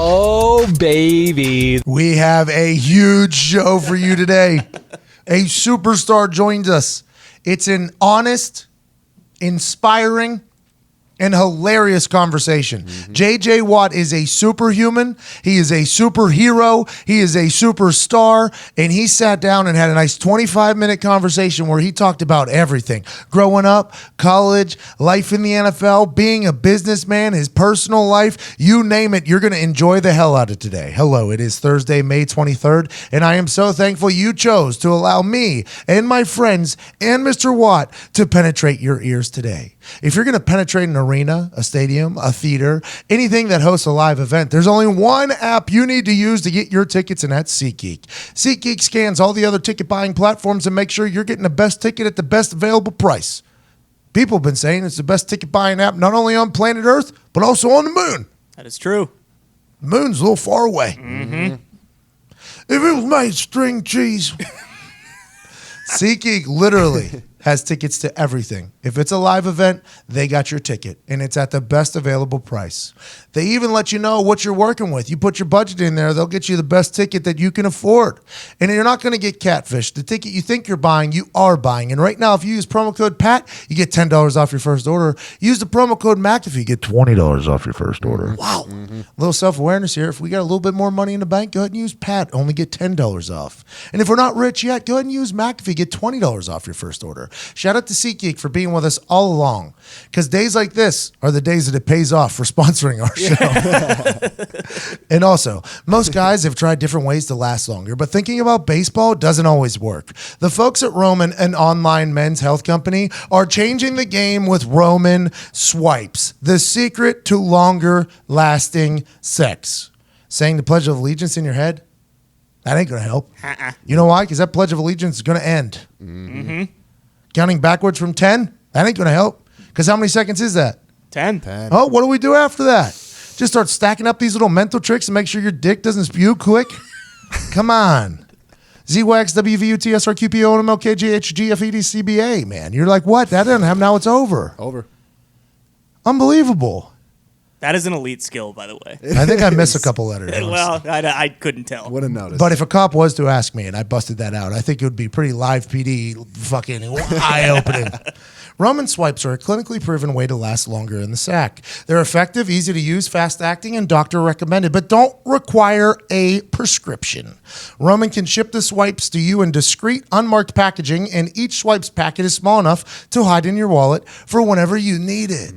Oh, baby. We have a huge show for you today. A superstar joins us. It's an honest, inspiring, and hilarious conversation. JJ Watt is a superhuman. He is a superhero. He is a superstar. And he sat down and had a nice 25-minute conversation where he talked about everything. Growing up, college, life in the NFL, being a businessman, his personal life, you name it. You're going to enjoy the hell out of today. Hello, it is Thursday, May 23rd, and I am so thankful you chose to allow me and my friends and Mr. Watt to penetrate your ears today. If you're going to penetrate an arena, a stadium, a theater, anything that hosts a live event, there's only one app you need to use to get your tickets, and that's SeatGeek. SeatGeek scans all the other ticket buying platforms and make sure you're getting the best ticket at the best available price. People have been saying it's the best ticket buying app not only on planet Earth, but also on the moon. That is true. The moon's a little far away. If it was made of string cheese. SeatGeek literally has tickets to everything. If it's a live event, they got your ticket, and it's at the best available price. They even let you know what you're working with. You put your budget in there, they'll get you the best ticket that you can afford. And you're not going to get catfished. The ticket you think you're buying, you are buying. And right now, if you use promo code PAT, you get $10 off your first order. Use the promo code McAfee, you get $20 off your first order. Wow. A little self-awareness here. If we got a little bit more money in the bank, go ahead and use PAT. Only get $10 off. And if we're not rich yet, go ahead and use McAfee. Get $20 off your first order. Shout out to SeatGeek for being with us all along, because days like this are the days that it pays off for sponsoring our show. And also, most guys have tried different ways to last longer, but thinking about baseball doesn't always work. The folks at Roman, an online men's health company, are changing the game with Roman Swipes, the secret to longer lasting sex. Saying the Pledge of Allegiance in your head, that ain't going to help. You know why? Because that Pledge of Allegiance is going to end. Counting backwards from 10, that ain't going to help. Because how many seconds is that? 10. Oh, what do we do after that? Just start stacking up these little mental tricks and make sure your dick doesn't spew quick? Come on. Z-Wax, WVUT, SRQPO, MLK, GHG, FED, CBA, man. You're like, what? That doesn't happen. Now it's over. Unbelievable. That is an elite skill, by the way. I think I missed a couple letters. Well, I couldn't tell. Wouldn't notice. But if a cop was to ask me and I busted that out, I think it would be pretty live PD fucking eye-opening. Roman swipes are a clinically proven way to last longer in the sack. They're effective, easy to use, fast-acting, and doctor recommended, but don't require a prescription. Roman can ship the swipes to you in discreet, unmarked packaging, and each swipes packet is small enough to hide in your wallet for whenever you need it.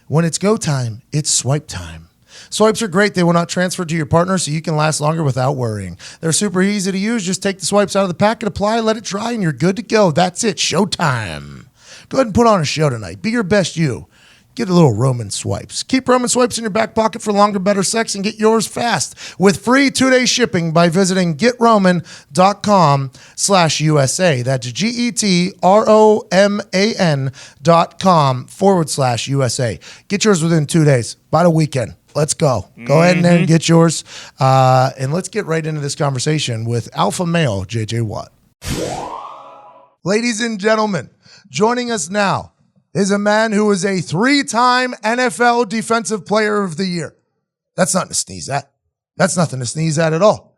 When it's go time, it's swipe time. Swipes are great. They will not transfer to your partner, so you can last longer without worrying. They're super easy to use. Just take the swipes out of the packet, apply, let it dry, and you're good to go. That's it. Showtime. Go ahead and put on a show tonight. Be your best you. Get a little Roman Swipes. Keep Roman Swipes in your back pocket for longer, better sex, and get yours fast with free 2-day shipping by visiting getroman.com/USA. That's GETROMAN.com/USA. Get yours within 2 days, by the weekend. Let's go. Go ahead and then get yours. And let's get right into this conversation with alpha male JJ Watt. Ladies and gentlemen, joining us now is a man who is a 3-time NFL Defensive Player of the Year. That's nothing to sneeze at. That's nothing to sneeze at all.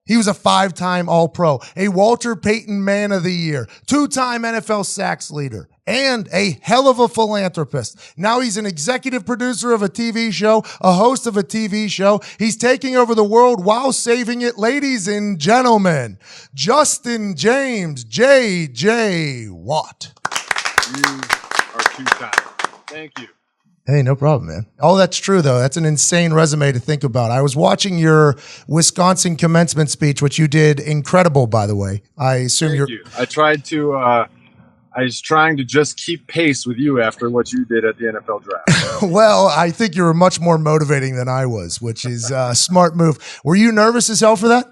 He was a 5-time All-Pro, a Walter Payton Man of the Year, 2-time NFL sacks leader, and a hell of a philanthropist. Now he's an executive producer of a TV show, a host of a TV show. He's taking over the world while saving it. Ladies and gentlemen, Justin James, JJ Watt. You are too kind. Thank you. Hey, no problem, man. Oh, that's true, though. That's an insane resume to think about. I was watching your Wisconsin commencement speech, which you did incredible, by the way. I assume Thank you. I tried to, I was trying to just keep pace with you after what you did at the NFL draft. Well, I think you were much more motivating than I was, which is a smart move. Were you nervous as hell for that?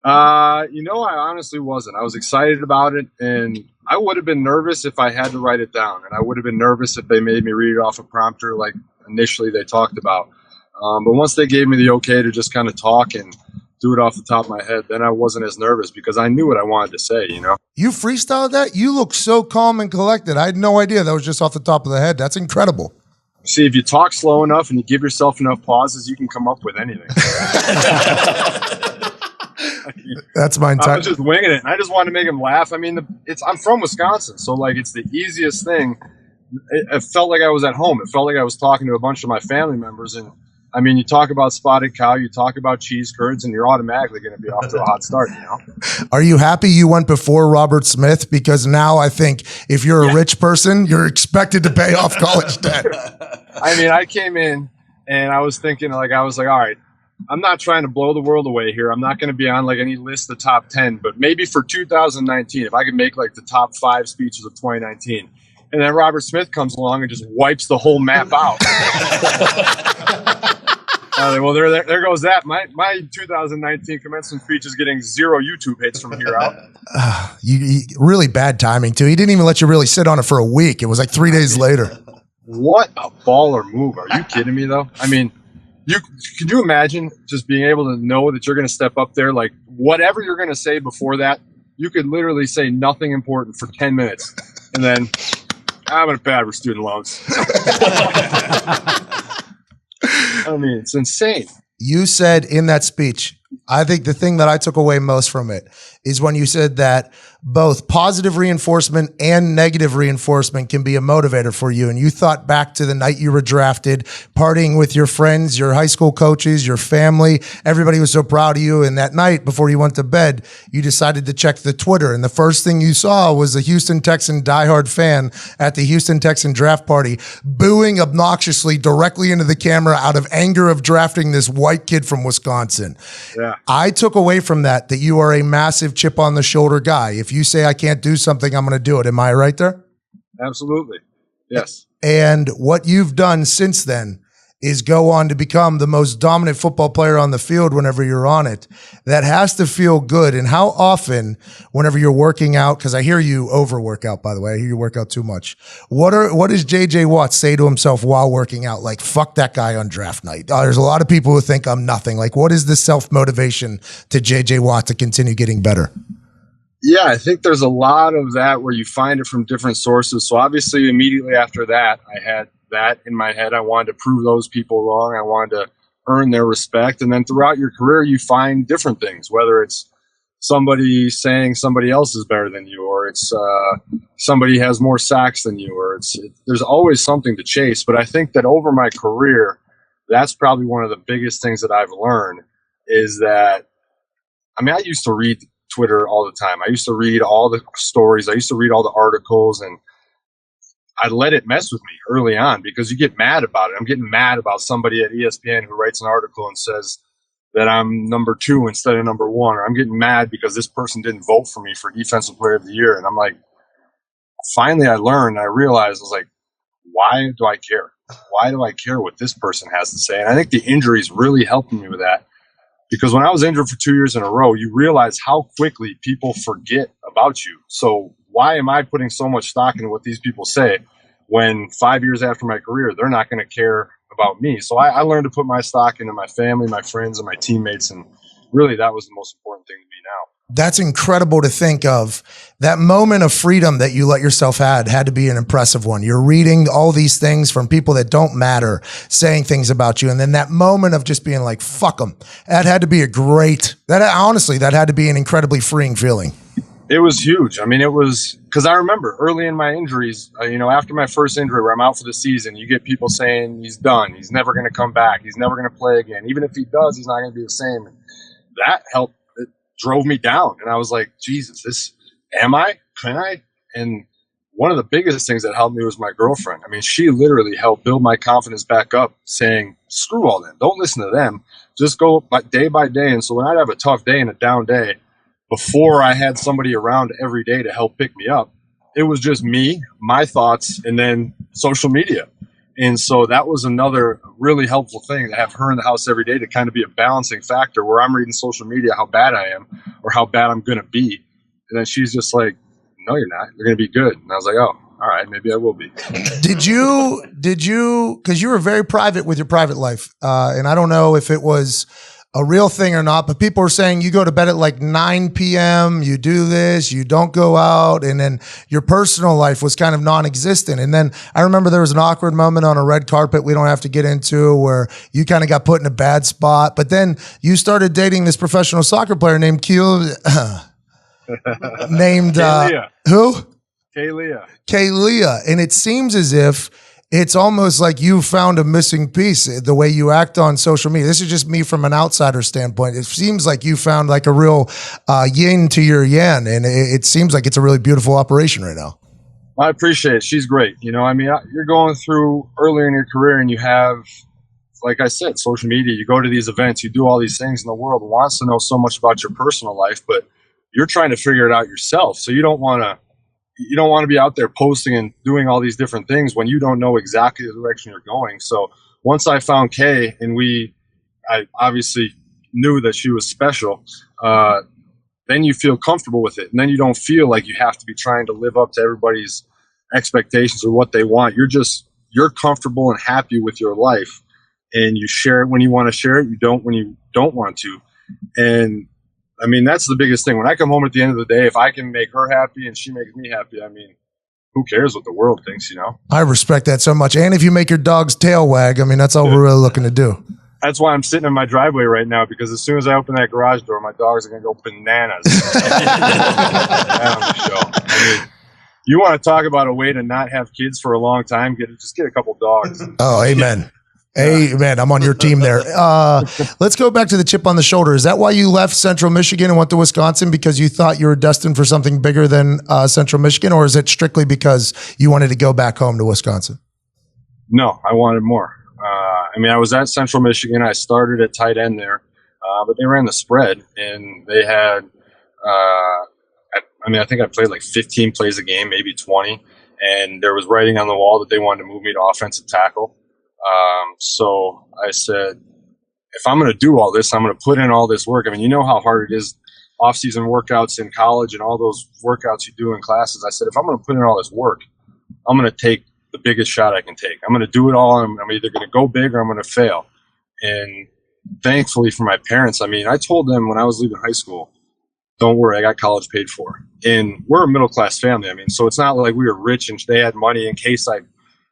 I honestly wasn't. I was excited about it, and I would have been nervous if I had to write it down, and I would have been nervous if they made me read it off a prompter like initially they talked about. But once they gave me the okay to just kind of talk and do it off the top of my head, then I wasn't as nervous because I knew what I wanted to say, You freestyled that? You look so calm and collected. I had no idea that was just off the top of the head. That's incredible. See, if you talk slow enough and you give yourself enough pauses, you can come up with anything. That's my I entire. was just winging it, and I just wanted to make him laugh. I mean, I'm from Wisconsin, so like it's the easiest thing. It felt like I was at home. It felt like I was talking to a bunch of my family members. And I mean, you talk about spotted cow, you talk about cheese curds, and you're automatically going to be off to a hot start. Are you happy you went before Robert Smith? Because now I think if you're a rich person, you're expected to pay off college debt. I mean, I came in and I was thinking, all right, I'm not trying to blow the world away here. I'm not going to be on like any list of top 10, but maybe for 2019, if I could make like the top 5 speeches of 2019, and then Robert Smith comes along and just wipes the whole map out. Well, there goes that. My 2019 commencement speech is getting 0 YouTube hits from here out. You really bad timing too. He didn't even let you really sit on it for a week. It was like 3 days later. What a baller move. Are you kidding me though? I mean, could you imagine just being able to know that you're going to step up there? Like whatever you're going to say before that, you could literally say nothing important for 10 minutes. And then I'm going to pay for student loans. I mean, it's insane. You said in that speech, I think the thing that I took away most from it is when you said that both positive reinforcement and negative reinforcement can be a motivator for you. And you thought back to the night you were drafted, partying with your friends, your high school coaches, your family. Everybody was so proud of you. And that night before you went to bed, you decided to check the Twitter. And the first thing you saw was a Houston Texan diehard fan at the Houston Texan draft party booing obnoxiously directly into the camera out of anger of drafting this white kid from Wisconsin. Yeah. I took away from that you are a massive chip on the shoulder guy. If you say I can't do something, I'm going to do it. Am I right there? Absolutely. Yes. And what you've done since then is go on to become the most dominant football player on the field whenever you're on it. That has to feel good. And how often, whenever you're working out, because I hear you overwork out, by the way, I hear you work out too much. What does JJ Watt say to himself while working out? Like, fuck that guy on draft night. There's a lot of people who think I'm nothing. Like, what is the self-motivation to JJ Watt to continue getting better? Yeah, I think there's a lot of that where you find it from different sources. So obviously immediately after that, I had that in my head. I wanted to prove those people wrong. I wanted to earn their respect. And then throughout your career, you find different things, whether it's somebody saying somebody else is better than you, or it's somebody has more sacks than you, or there's always something to chase. But I think that over my career, that's probably one of the biggest things that I've learned is that, I mean, I used to read Twitter all the time. I used to read all the stories. I used to read all the articles, and I let it mess with me early on because you get mad about it. I'm getting mad about somebody at ESPN who writes an article and says that I'm number 2 instead of number 1, or I'm getting mad because this person didn't vote for me for Defensive Player of the Year. And I'm like, finally I learned, I realized, I was like, why do I care? Why do I care what this person has to say? And I think the injuries really helped me with that. Because when I was injured for 2 years in a row, you realize how quickly people forget about you. So why am I putting so much stock into what these people say when 5 years after my career, they're not going to care about me? So I learned to put my stock into my family, my friends, and my teammates. And really, that was the most important thing to me now. That's incredible to think of. That moment of freedom that you let yourself had to be an impressive one. You're reading all these things from people that don't matter, saying things about you. And then that moment of just being like, fuck them. That had to be that had to be an incredibly freeing feeling. It was huge. I mean, it was because I remember early in my injuries, after my first injury where I'm out for the season, you get people saying he's done. He's never going to come back. He's never going to play again. Even if he does, he's not going to be the same. And that helped. It drove me down. And I was like, Jesus, can I? And one of the biggest things that helped me was my girlfriend. I mean, she literally helped build my confidence back up, saying, screw all them. Don't listen to them. Just go day by day. And so when I'd have a tough day and a down day, before I had somebody around every day to help pick me up, it was just me, my thoughts, and then social media. And so that was another really helpful thing to have her in the house every day to kind of be a balancing factor where I'm reading social media how bad I am or how bad I'm going to be. And then she's just like, no, you're not. You're going to be good. And I was like, oh, all right, maybe I will be. Did you, because you were very private with your private life. And I don't know if it was a real thing or not, but people are saying you go to bed at like 9 p.m., you do this, you don't go out, and then your personal life was kind of non-existent. And then I remember there was an awkward moment on a red carpet we don't have to get into where you kind of got put in a bad spot, but then you started dating this professional soccer player named Kaylia. Who? Kaylia. And it seems as if it's almost like you found a missing piece, the way you act on social media. This is just me from an outsider standpoint. It seems like you found like a real yin to your yang, and it seems like it's a really beautiful operation right now. I appreciate it. She's great. You know, I mean, you're going through earlier in your career and you have, like I said, social media. You go to these events, you do all these things, and the world wants to know so much about your personal life, but you're trying to figure it out yourself. So you don't want to be out there posting and doing all these different things when you don't know exactly the direction you're going. So once I found Kay and I obviously knew that she was special, then you feel comfortable with it. And then you don't feel like you have to be trying to live up to everybody's expectations or what they want. You're comfortable and happy with your life, and you share it when you want to share it. You don't when you don't want to. And I mean, that's the biggest thing. When I come home at the end of the day, if I can make her happy and she makes me happy, I mean, who cares what the world thinks, you know? I respect that so much. And if you make your dog's tail wag, I mean, that's all we're really looking to do. That's why I'm sitting in my driveway right now, because as soon as I open that garage door, my dogs are going to go bananas. I mean, you want to talk about a way to not have kids for a long time? Just get a couple dogs. Oh, amen. Hey, man, I'm on your team there. Let's go back to the chip on the shoulder. Is that why you left Central Michigan and went to Wisconsin, because you thought you were destined for something bigger than Central Michigan, or is it strictly because you wanted to go back home to Wisconsin? No, I wanted more. I mean, I was at Central Michigan. I started at tight end there, but they ran the spread, and they had, I think I played like 15 plays a game, maybe 20, and there was writing on the wall that they wanted to move me to offensive tackle. So I said, if I'm going to do all this, I'm going to put in all this work. I mean, you know how hard it is, off-season workouts in college and all those workouts you do in classes. I said, if I'm going to put in all this work, I'm going to take the biggest shot I can take. I'm going to do it all. I'm either going to go big or I'm going to fail. And thankfully for my parents, I mean, I told them when I was leaving high school, don't worry, I got college paid for. And we're a middle-class family. I mean, so it's not like we were rich and they had money in case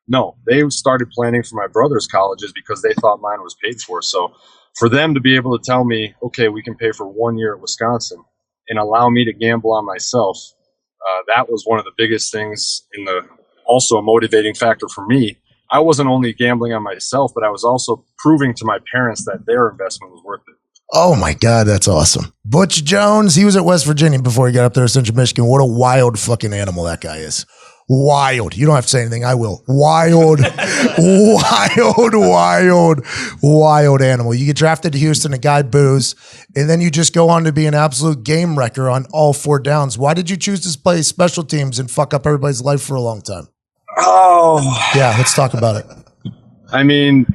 No, they started planning for my brother's colleges because they thought mine was paid for. So for them to be able to tell me, okay, we can pay for 1 year at Wisconsin and allow me to gamble on myself, that was one of the biggest things, also a motivating factor for me. I wasn't only gambling on myself, but I was also proving to my parents that their investment was worth it. Oh my God, that's awesome. Butch Jones, he was at West Virginia before he got up there to Central Michigan. What a wild fucking animal that guy is. Wild. You don't have to say anything. I will. Wild, wild animal. You get drafted to Houston, a guy boos, and then you just go on to be an absolute game wrecker on all 4 downs. Why did you choose to play special teams and fuck up everybody's life for a long time? Oh. Yeah, let's talk about it. I mean,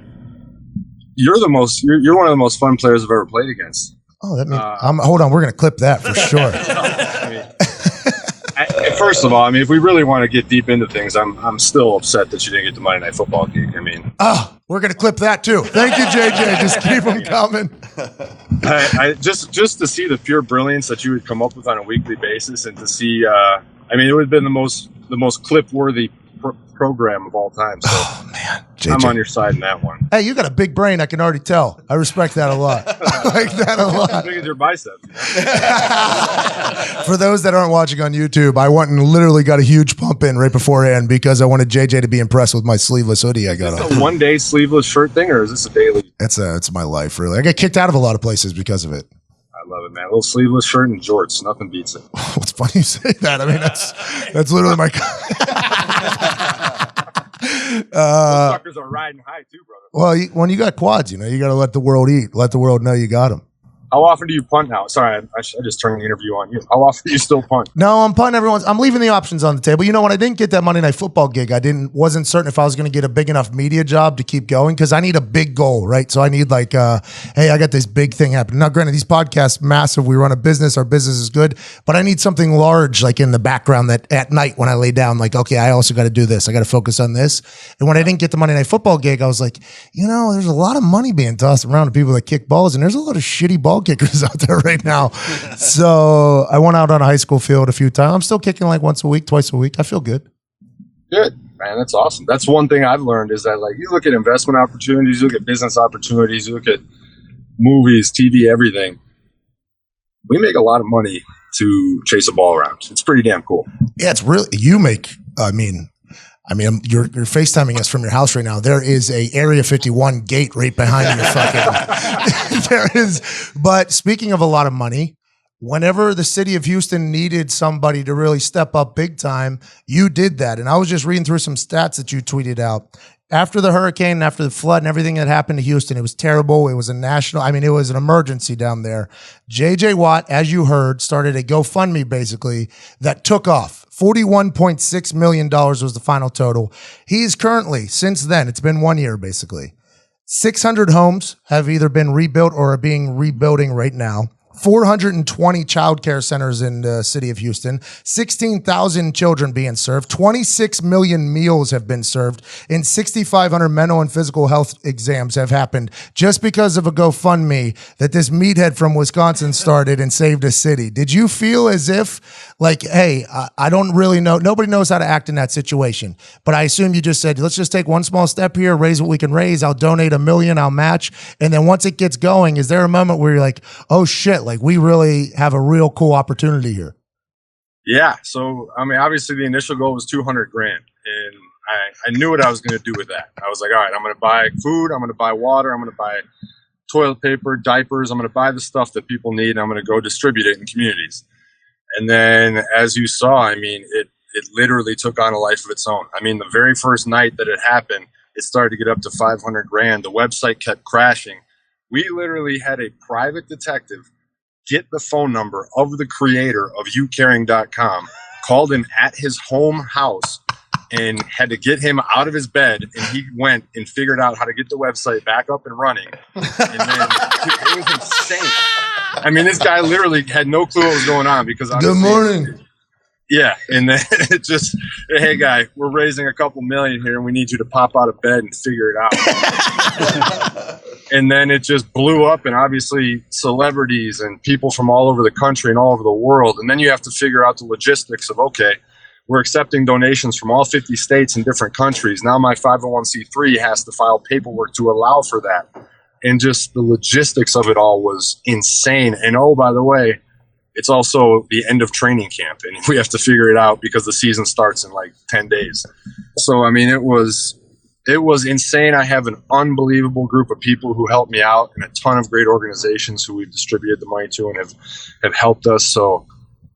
you're one of the most fun players I've ever played against. Oh, that means hold on. We're going to clip that for sure. First of all, I mean, if we really want to get deep into things, I'm still upset that you didn't get the Monday Night Football gig. I mean, we're going to clip that too. Thank you, JJ. Just keep them coming. Just to see the pure brilliance that you would come up with on a weekly basis, and to see, I mean, it would have been the most clip-worthy program of all time. So man, JJ. I'm on your side in that one. Hey, you got a big brain. I can already tell. I respect that a lot. I like that a lot. As big as your biceps. For those that aren't watching on YouTube, I went and literally got a huge pump in right beforehand because I wanted JJ to be impressed with my sleeveless hoodie I got on. Is this a one-day sleeveless shirt thing, or is this a daily? It's my life, really. I get kicked out of a lot of places because of it. I love it, man. A little sleeveless shirt and jorts. Nothing beats it. It's funny you say that. I mean, that's literally my... Those suckers are riding high too, brother. Well, when you got quads, you got to let the world eat. Let the world know you got them. How often do you punt now? Sorry, I just turned the interview on you. How often do you still punt? No, I'm punting I'm leaving the options on the table. You know, when I didn't get that Monday Night Football gig, wasn't certain if I was going to get a big enough media job to keep going because I need a big goal, right? So I need like, hey, I got this big thing happening. Now, granted, these podcasts, massive. We run a business. Our business is good. But I need something large like in the background that at night when I lay down, like, okay, I also got to do this. I got to focus on this. And when I didn't get the Monday Night Football gig, I was like, you know, there's a lot of money being tossed around to people that kick balls. And there's a lot of shitty ball kickers out there right now. So I went out on a high school field a few times. I'm still kicking like once a week, twice a week. I feel good. Good, man. That's awesome. That's one thing I've learned is that, like, you look at investment opportunities, you look at business opportunities, you look at movies, TV, everything. We make a lot of money to chase a ball around. It's pretty damn cool. Yeah, it's really, you make, I mean, you're FaceTiming us from your house right now. There is a Area 51 gate right behind your fucking, there is, but speaking of a lot of money, whenever the city of Houston needed somebody to really step up big time, you did that. And I was just reading through some stats that you tweeted out. After the hurricane, after the flood and everything that happened to Houston, it was terrible. It was it was an emergency down there. JJ Watt, as you heard, started a GoFundMe basically that took off. $41.6 million was the final total. He's currently, since then, it's been 1 year basically, 600 homes have either been rebuilt or are being rebuilding right now. 420 childcare centers in the city of Houston, 16,000 children being served, 26 million meals have been served, and 6,500 mental and physical health exams have happened just because of a GoFundMe that this meathead from Wisconsin started and saved a city. Did you feel as if, like, hey, I don't really know, nobody knows how to act in that situation, but I assume you just said, let's just take one small step here, raise what we can raise, I'll donate $1 million, I'll match, and then once it gets going, is there a moment where you're like, oh shit, like we really have a real cool opportunity here? Yeah. So, I mean, obviously the initial goal was $200,000 and I knew what I was going to do with that. I was like, all right, I'm going to buy food. I'm going to buy water. I'm going to buy toilet paper, diapers. I'm going to buy the stuff that people need. And I'm going to go distribute it in communities. And then as you saw, I mean, it literally took on a life of its own. I mean, the very first night that it happened, it started to get up to $500,000. The website kept crashing. We literally had a private detective get the phone number of the creator of youcaring.com, called him at his home house, and had to get him out of his bed. And he went and figured out how to get the website back up and running. And then it was insane. I mean, this guy literally had no clue what was going on because good morning. Yeah, and then it just, hey guy, we're raising a couple million here, and we need you to pop out of bed and figure it out. And then it just blew up, and obviously celebrities and people from all over the country and all over the world. And then you have to figure out the logistics of, okay, we're accepting donations from all 50 states and different countries. Now my 501c3 has to file paperwork to allow for that. And just the logistics of it all was insane. And oh, by the way, it's also the end of training camp, and we have to figure it out because the season starts in like 10 days. So, I mean, it was insane. I have an unbelievable group of people who helped me out and a ton of great organizations who we've distributed the money to and have helped us. So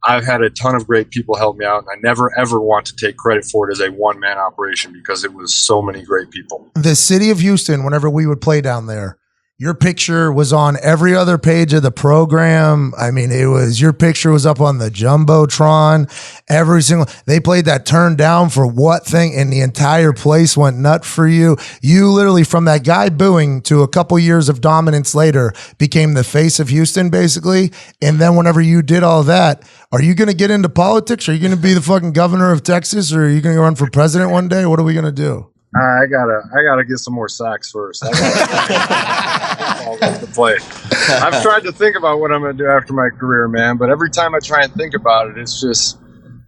I've had a ton of great people help me out, and I never, ever want to take credit for it as a one-man operation because it was so many great people. The city of Houston, whenever we would play down there, your picture was on every other page of the program. I mean, your picture was up on the Jumbotron. They played that Turn Down for What thing, and the entire place went nut for you. You literally, from that guy booing to a couple years of dominance later, became the face of Houston, basically. And then whenever you did all that, are you going to get into politics? Are you going to be the fucking governor of Texas, or are you going to run for president one day? What are we going to do? I gotta get some more sacks first. I gotta play. I've tried to think about what I'm gonna do after my career, man. But every time I try and think about it, it's just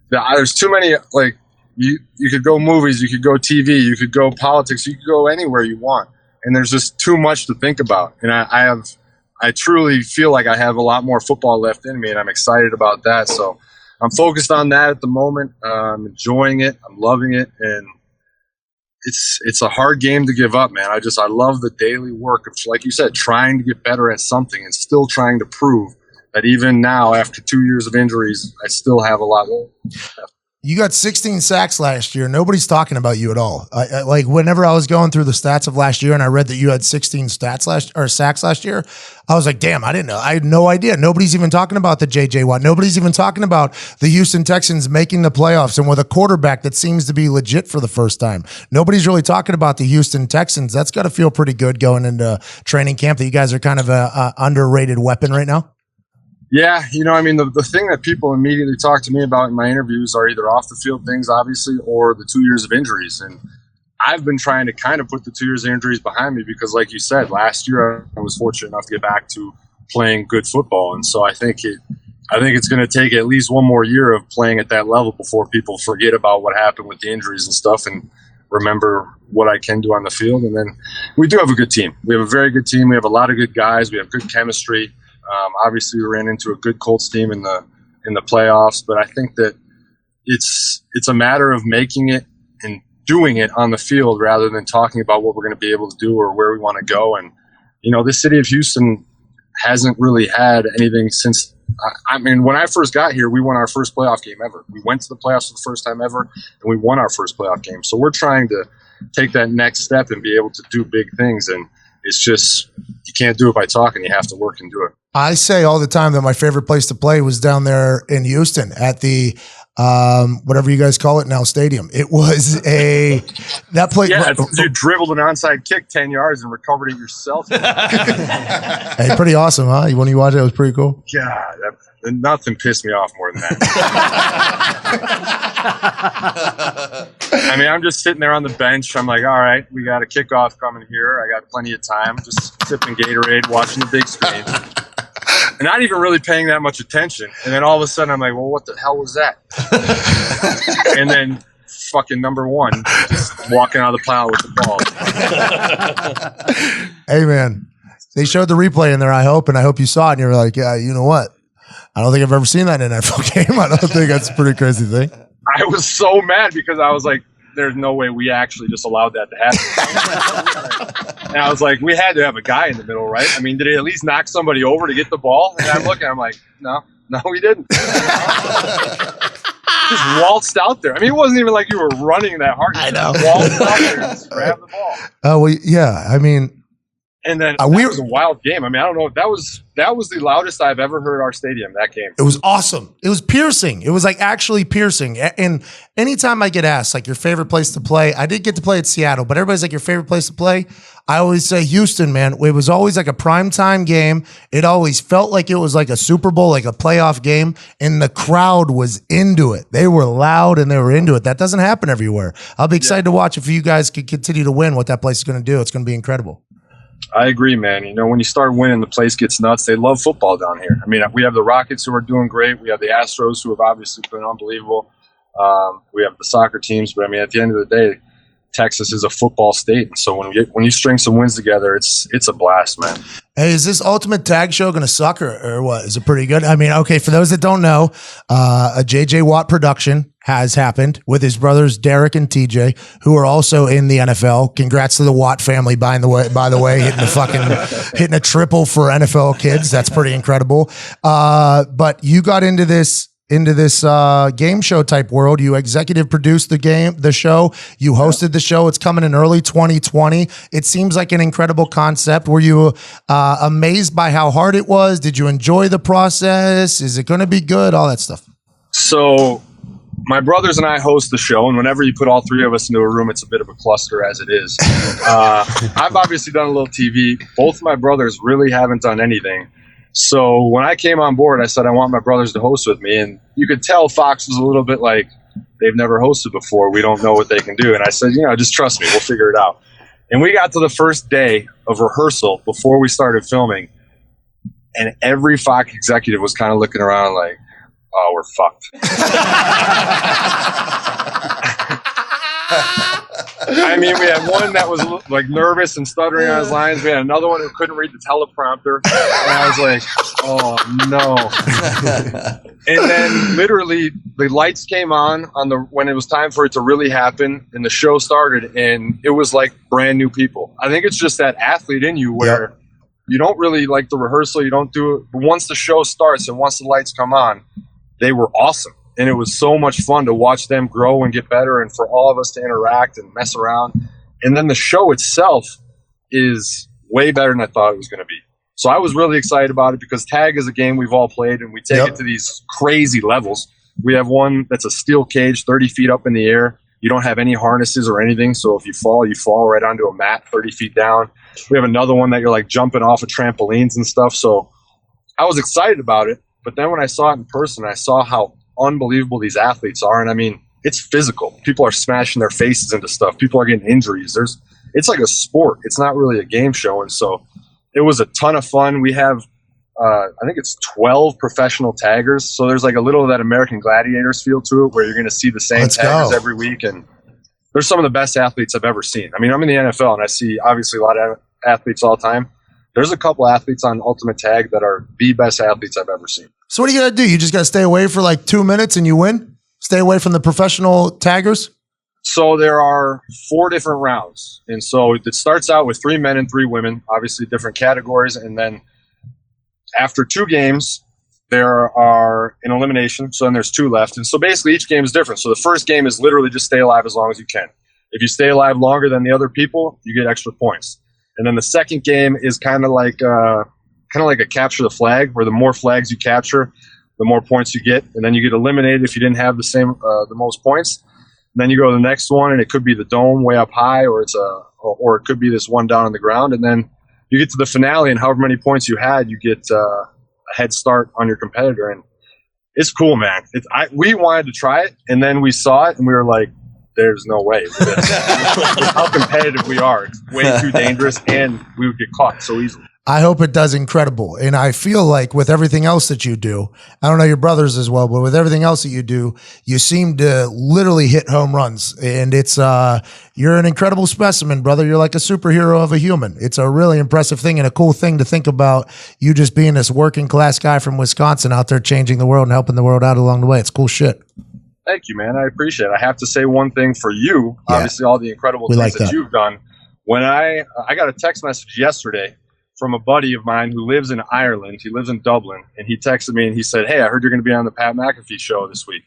there's too many. Like you could go movies, you could go TV, you could go politics, you could go anywhere you want, and there's just too much to think about. And I truly feel like I have a lot more football left in me, and I'm excited about that. So I'm focused on that at the moment. I'm enjoying it. I'm loving it, and it's a hard game to give up, man. I love the daily work of, like you said, trying to get better at something and still trying to prove that even now, after 2 years of injuries, I still have a lot left. You got 16 sacks last year. Nobody's talking about you at all. Like whenever I was going through the stats of last year and I read that you had 16 sacks last year, I was like, damn, I didn't know. I had no idea. Nobody's even talking about the JJ Watt. Nobody's even talking about the Houston Texans making the playoffs and with a quarterback that seems to be legit for the first time. Nobody's really talking about the Houston Texans. That's got to feel pretty good going into training camp that you guys are kind of a underrated weapon right now. Yeah, the thing that people immediately talk to me about in my interviews are either off the field things, obviously, or the 2 years of injuries. And I've been trying to kind of put the 2 years of injuries behind me because, like you said, last year I was fortunate enough to get back to playing good football. And so I think it's going to take at least one more year of playing at that level before people forget about what happened with the injuries and stuff and remember what I can do on the field. And then we do have a good team. We have a very good team. We have a lot of good guys. We have good chemistry. Obviously, we ran into a good Colts team in the playoffs, but I think that it's a matter of making it and doing it on the field rather than talking about what we're going to be able to do or where we want to go. And the city of Houston hasn't really had anything since. When I first got here, we won our first playoff game ever. We went to the playoffs for the first time ever, and we won our first playoff game. So we're trying to take that next step and be able to do big things. And it's just you can't do it by talking. You have to work and do it. I say all the time that my favorite place to play was down there in Houston at the whatever you guys call it now, stadium. It was that place. Yeah, you dribbled an onside kick 10 yards and recovered it yourself. Hey, pretty awesome, huh? When you watch it, it was pretty cool. God, nothing pissed me off more than that. I'm just sitting there on the bench. I'm like, all right, we got a kickoff coming here. I got plenty of time. Just sipping Gatorade, watching the big screen. And not even really paying that much attention. And then all of a sudden, I'm like, well, what the hell was that? And then fucking number one, just walking out of the pile with the ball. Hey, man, they showed the replay in there, I hope, and I hope you saw it, and you're like, yeah, you know what? I don't think I've ever seen that in an NFL game. I don't think that's a pretty crazy thing. I was so mad because I was like, there's no way we actually just allowed that to happen. And I was like, we had to have a guy in the middle, right? Did he at least knock somebody over to get the ball? And I'm looking, I'm like, no, we didn't. Just waltzed out there. It wasn't even like you were running that hard. You just waltzed out there and just grabbed the ball. Oh, well, yeah. And then it was a wild game. I don't know. That was the loudest I've ever heard our stadium, that game. It was awesome. It was piercing. It was like actually piercing. And anytime I get asked, like, your favorite place to play, I did get to play at Seattle, but everybody's like, your favorite place to play? I always say Houston, man. It was always like a primetime game. It always felt like it was like a Super Bowl, like a playoff game, and the crowd was into it. They were loud and they were into it. That doesn't happen everywhere. I'll be excited to watch if you guys could continue to win what that place is going to do. It's going to be incredible. I agree, man. When you start winning, the place gets nuts. They love football down here. We have the Rockets who are doing great. We have the Astros who have obviously been unbelievable. We have the soccer teams. But, at the end of the day, Texas is a football state. And so when you string some wins together, it's a blast, man. Hey, is this Ultimate Tag Show going to suck or what? Is it pretty good? Okay, for those that don't know, a JJ Watt production has happened with his brothers Derek and TJ, who are also in the NFL. Congrats to the Watt family, by the way, hitting a triple for NFL kids. That's pretty incredible. But you got into this game show type world. You executive produced the show. You hosted the show. It's coming in early 2020. It seems like an incredible concept. Were you amazed by how hard it was? Did you enjoy the process? Is it going to be good? All that stuff. So my brothers and I host the show, and whenever you put all three of us into a room, it's a bit of a cluster as it is. I've obviously done a little TV. Both of my brothers really haven't done anything. So when I came on board, I said, I want my brothers to host with me. And you could tell Fox was a little bit like, they've never hosted before. We don't know what they can do. And I said, just trust me. We'll figure it out. And we got to the first day of rehearsal before we started filming. And every Fox executive was kind of looking around like, oh, we're fucked. We had one that was like nervous and stuttering on his lines. We had another one who couldn't read the teleprompter. And I was like, oh no. And then literally the lights came on when it was time for it to really happen, and the show started, and it was like brand new people. I think it's just that athlete in you where you don't really like the rehearsal, you don't do it. But once the show starts and once the lights come on, they were awesome. and it was so much fun to watch them grow and get better, and for all of us to interact and mess around. And then the show itself is way better than I thought it was going to be. So I was really excited about it because tag is a game we've all played, and we take it to these crazy levels. We have one that's a steel cage 30 feet up in the air. You don't have any harnesses or anything, so if you fall right onto a mat 30 feet down. We have another one that you're like jumping off of trampolines and stuff. So I was excited about it, but then when I saw it in person, I saw how unbelievable these athletes are. And I mean, it's physical. People are smashing their faces into stuff. People are getting injuries. It's like a sport. It's not really a game show. And so it was a ton of fun. We have, I think it's 12 professional taggers. So there's like a little of that American Gladiators feel to it where you're going to see the same taggers every week. And they're some of the best athletes I've ever seen. I mean, I'm in the NFL and I see obviously a lot of athletes all the time. There's a couple athletes on Ultimate Tag that are the best athletes I've ever seen. So what do you got to do? You just got to stay away for like 2 minutes and you win? Stay away from the professional taggers? So there are 4 different rounds. And so it starts out with 3 men and 3 women, obviously different categories. And then after 2 games, there are an elimination. So then there's 2 left. And so basically each game is different. So the first game is literally just stay alive as long as you can. If you stay alive longer than the other people, you get extra points. And then the second game is kind of like a capture the flag, where the more flags you capture, the more points you get. And then you get eliminated if you didn't have the most points. And then you go to the next one, and it could be the dome way up high, or it could be this one down on the ground. And then you get to the finale, and however many points you had, you get a head start on your competitor. And it's cool, man. We wanted to try it, and then we saw it, and we were like, there's no way. With how competitive we are. It's way too dangerous, and we would get caught so easily. I hope it does incredible. And I feel like with everything else that you do, I don't know your brothers as well, but with everything else that you do, you seem to literally hit home runs. And it's, you're an incredible specimen, brother. You're like a superhero of a human. It's a really impressive thing and a cool thing to think about, you just being this working class guy from Wisconsin out there changing the world and helping the world out along the way. It's cool shit. Thank you, man. I appreciate it. I have to say one thing for you, obviously all the incredible things that you've done. When I got a text message yesterday from a buddy of mine who lives in Ireland. He lives in Dublin, and he texted me and he said, "Hey, I heard you're going to be on the Pat McAfee show this week."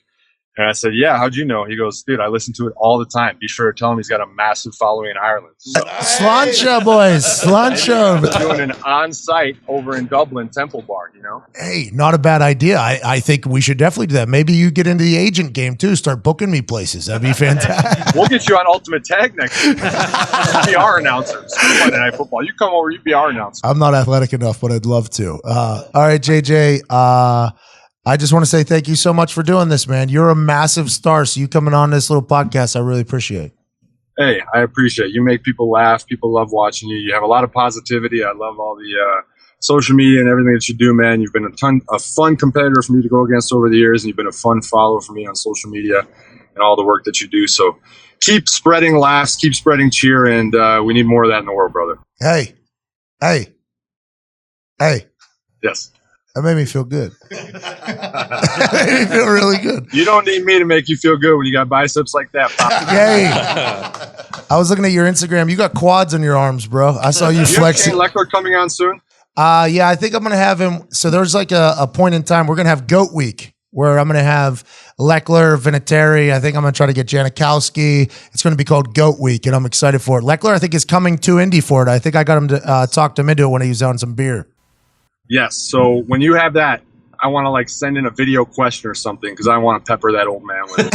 And I said, "Yeah, how'd you know?" He goes, "Dude, I listen to it all the time. Be sure to tell him he's got a massive following in Ireland." So, Slancha, boys. Slancha. Doing an on-site over in Dublin Temple Bar, you know? Hey, not a bad idea. I think we should definitely do that. Maybe you get into the agent game too. Start booking me places. That'd be fantastic. We'll get you on Ultimate Tag next week. Be our announcers. Monday Night Football. You come over, you be our announcer. I'm not athletic enough, but I'd love to. All right, JJ. I just want to say thank you so much for doing this, man. You're a massive star. So you coming on this little podcast, I really appreciate. Hey, I appreciate it. You make people laugh. People love watching you. You have a lot of positivity. I love all the social media and everything that you do, man. You've been a fun competitor for me to go against over the years, and you've been a fun follower for me on social media and all the work that you do. So keep spreading laughs, keep spreading cheer, and we need more of that in the world, brother. Hey. Yes. That made me feel good. That made me feel really good. You don't need me to make you feel good when you got biceps like that, Pop. Yay. I was looking at your Instagram. You got quads on your arms, bro. I saw you flexing. Shane Leckler coming on soon? Yeah, I think I'm going to have him. So there's like a point in time. We're going to have GOAT Week where I'm going to have Leckler, Vinatieri. I think I'm going to try to get Janikowski. It's going to be called GOAT Week, and I'm excited for it. Leckler, I think, is coming to Indy for it. I think I got him to talk him into it when he was on some beer. Yes. So when you have that, I want to like send in a video question or something because I want to pepper that old man with it.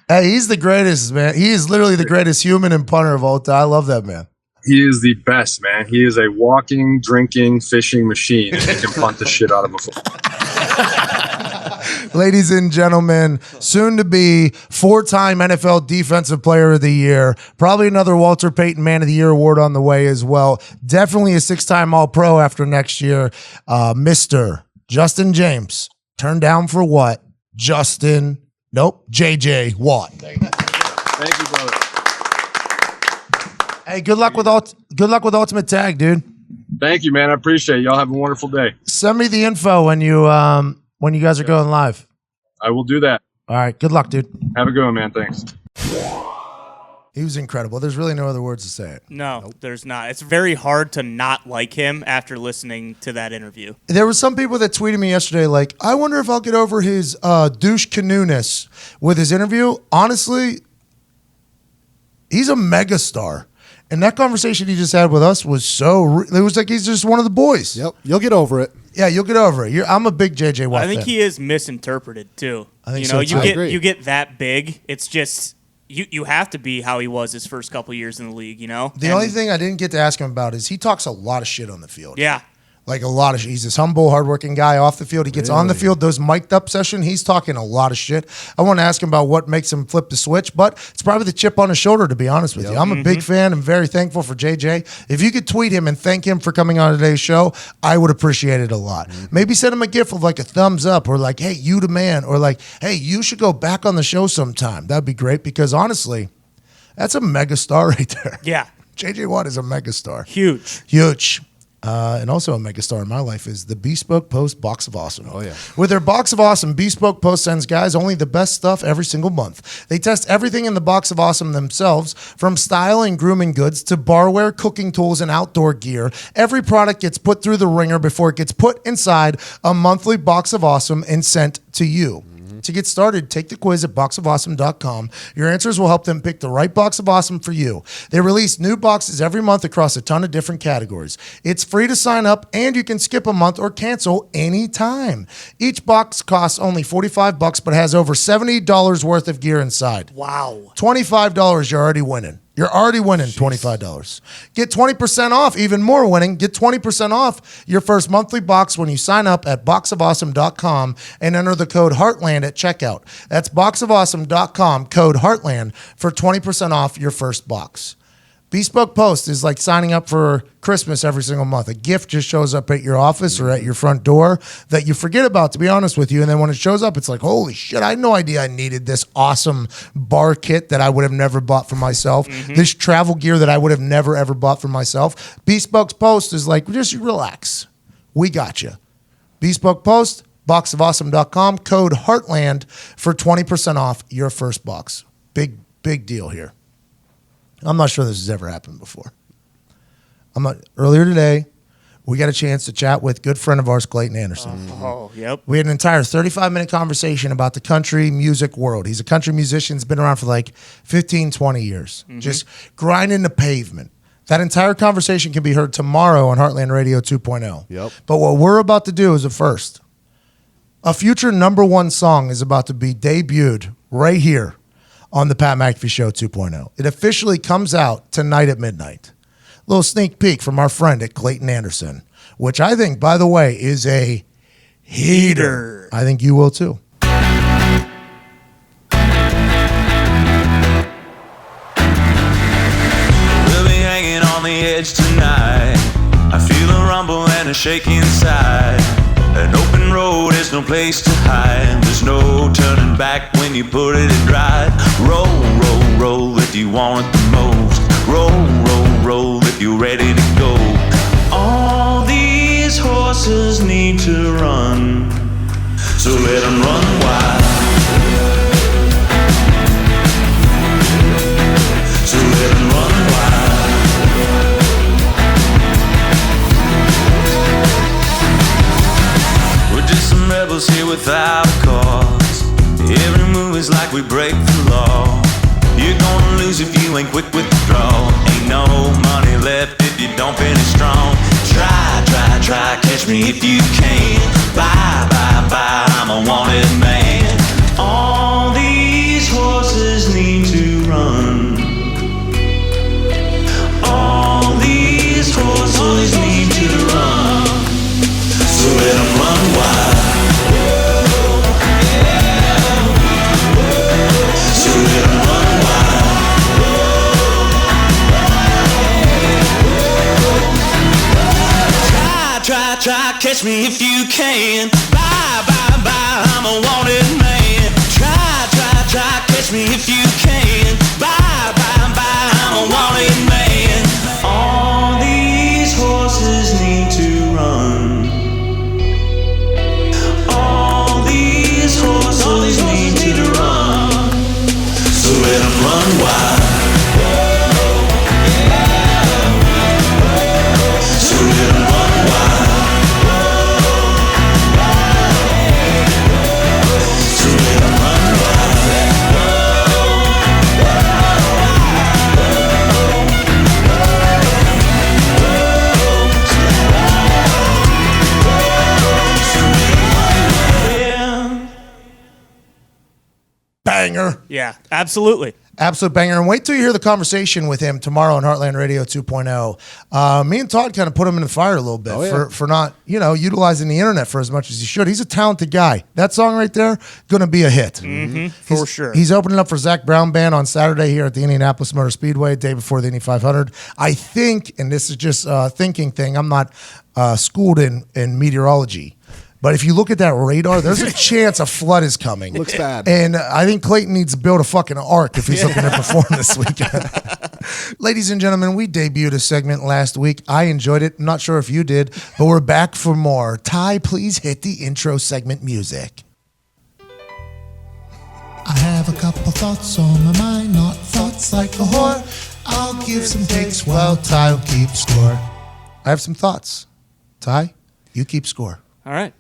Hey, he's the greatest, man. He is literally the greatest human and punter of all time. I love that man. He is the best, man. He is a walking, drinking, fishing machine, and he can punt the shit out of a football. Ladies and gentlemen, soon to be 4-time NFL Defensive Player of the Year, probably another Walter Payton Man of the Year award on the way as well. Definitely a 6-time All-Pro after next year. Mr. Justin James, turned down for what? JJ Watt. Thank you, brother. Hey, good luck with Ultimate Tag, dude. Thank you, man. I appreciate it. Y'all have a wonderful day. Send me the info when you guys are going live. I will do that. All right. Good luck, dude. Have a good one, man. Thanks. He was incredible. There's really no other words to say it. No, there's not. It's very hard to not like him after listening to that interview. There were some people that tweeted me yesterday like, I wonder if I'll get over his douche canoe-ness with his interview. Honestly, he's a megastar. And that conversation he just had with us was it was like he's just one of the boys. Yep, you'll get over it. Yeah, you'll get over it. I'm a big JJ Watt I think fan. he is misinterpreted too. I think you know, so, too. I agree. you get that big. It's just you have to be how he was his first couple years in the league. You know, The only thing I didn't get to ask him about is he talks a lot of shit on the field. Yeah. Like a lot of shit. He's this humble, hardworking guy off the field. He gets on the field, those mic'd up session, he's talking a lot of shit. I want to ask him about what makes him flip the switch, but it's probably the chip on his shoulder, to be honest with you. I'm a big fan and very thankful for JJ. If you could tweet him and thank him for coming on today's show, I would appreciate it a lot. Maybe send him a gift of like a thumbs up or like, hey, you the man, or like, hey, you should go back on the show sometime. That'd be great because honestly, that's a megastar right there. Yeah. JJ Watt is a megastar. Huge. And also a megastar in my life is the Bespoke Post Box of Awesome. Oh, yeah. With their Box of Awesome, Bespoke Post sends guys only the best stuff every single month. They test everything in the Box of Awesome themselves, from style and grooming goods to barware, cooking tools, and outdoor gear. Every product gets put through the ringer before it gets put inside a monthly Box of Awesome and sent to you. To get started, take the quiz at boxofawesome.com. Your answers will help them pick the right Box of Awesome for you. They release new boxes every month across a ton of different categories. It's free to sign up, and you can skip a month or cancel anytime. Each box costs only $45, but has over $70 worth of gear inside. Wow. $25, you're already winning. You're already winning $25. Get 20% off, even more winning. Get 20% off your first monthly box when you sign up at boxofawesome.com and enter the code Heartland at checkout. That's boxofawesome.com, code Heartland, for 20% off your first box. Bespoke Post is like signing up for Christmas every single month. A gift just shows up at your office or at your front door that you forget about, to be honest with you. And then when it shows up, it's like, holy shit, I had no idea I needed this awesome bar kit that I would have never bought for myself. This travel gear that I would have never, ever bought for myself. Bespoke Post is like, just relax. We got you. Bespoke Post, boxofawesome.com, code Heartland for 20% off your first box. Big deal here. I'm not sure this has ever happened before. Earlier today, we got a chance to chat with a good friend of ours, Clayton Anderson. Oh, yep. We had an entire 35-minute conversation about the country music world. He's a country musician. He's been around for like 15, 20 years, just grinding the pavement. That entire conversation can be heard tomorrow on Heartland Radio 2.0. Yep. But what we're about to do is a first. A future #1 song is about to be debuted right here on the Pat McAfee Show 2.0. It officially comes out tonight at midnight. A little sneak peek from our friend at Clayton Anderson, which I think, by the way, is a heater. I think you will too. We'll be hanging on the edge tonight. I feel a rumble and a shake inside. An open road is no place to hide. There's no turning back when you put it in right. Roll, roll, roll if you want it the most. Roll, roll, roll if you're ready to go. All these horses need to run, so let them run wild. So let them run wild. Just some rebels here without a cause. Every move is like we break the law. You're gonna lose if you ain't quick with the draw. Ain't no money left if you don't finish strong. Try, try, try, catch me if you can. Bye, bye, bye, I'm a wanted man. All these horses need to run. All these horses need to run. So let them run wild. So let them run wild. Try, try, try, catch me if you can. Bye, bye, bye, I'm a wanted man. Try, try, try, catch me if you can. Bye, bye, bye, I'm a wanted man. All these horses need to run. Horses need to run, so let them run wild. banger. Yeah, absolutely. Absolute banger. And wait till you hear the conversation with him tomorrow on Heartland Radio 2.0. Me and Todd kind of put him in the fire a little bit for not, utilizing the internet for as much as he should. He's a talented guy. That song right there, going to be a hit. For sure. He's opening up for Zach Brown Band on Saturday here at the Indianapolis Motor Speedway, day before the Indy 500. I think, and this is just a thinking thing, I'm not schooled in meteorology, but if you look at that radar, there's a chance a flood is coming. Looks bad. And I think Clayton needs to build a fucking ark if he's looking to perform this weekend. Ladies and gentlemen, we debuted a segment last week. I enjoyed it. I'm not sure if you did, but we're back for more. Ty, please hit the intro segment music. I have a couple thoughts on my mind, not thoughts like a whore. I'll give some takes while Ty will keep score. I have some thoughts. Ty, you keep score. All right.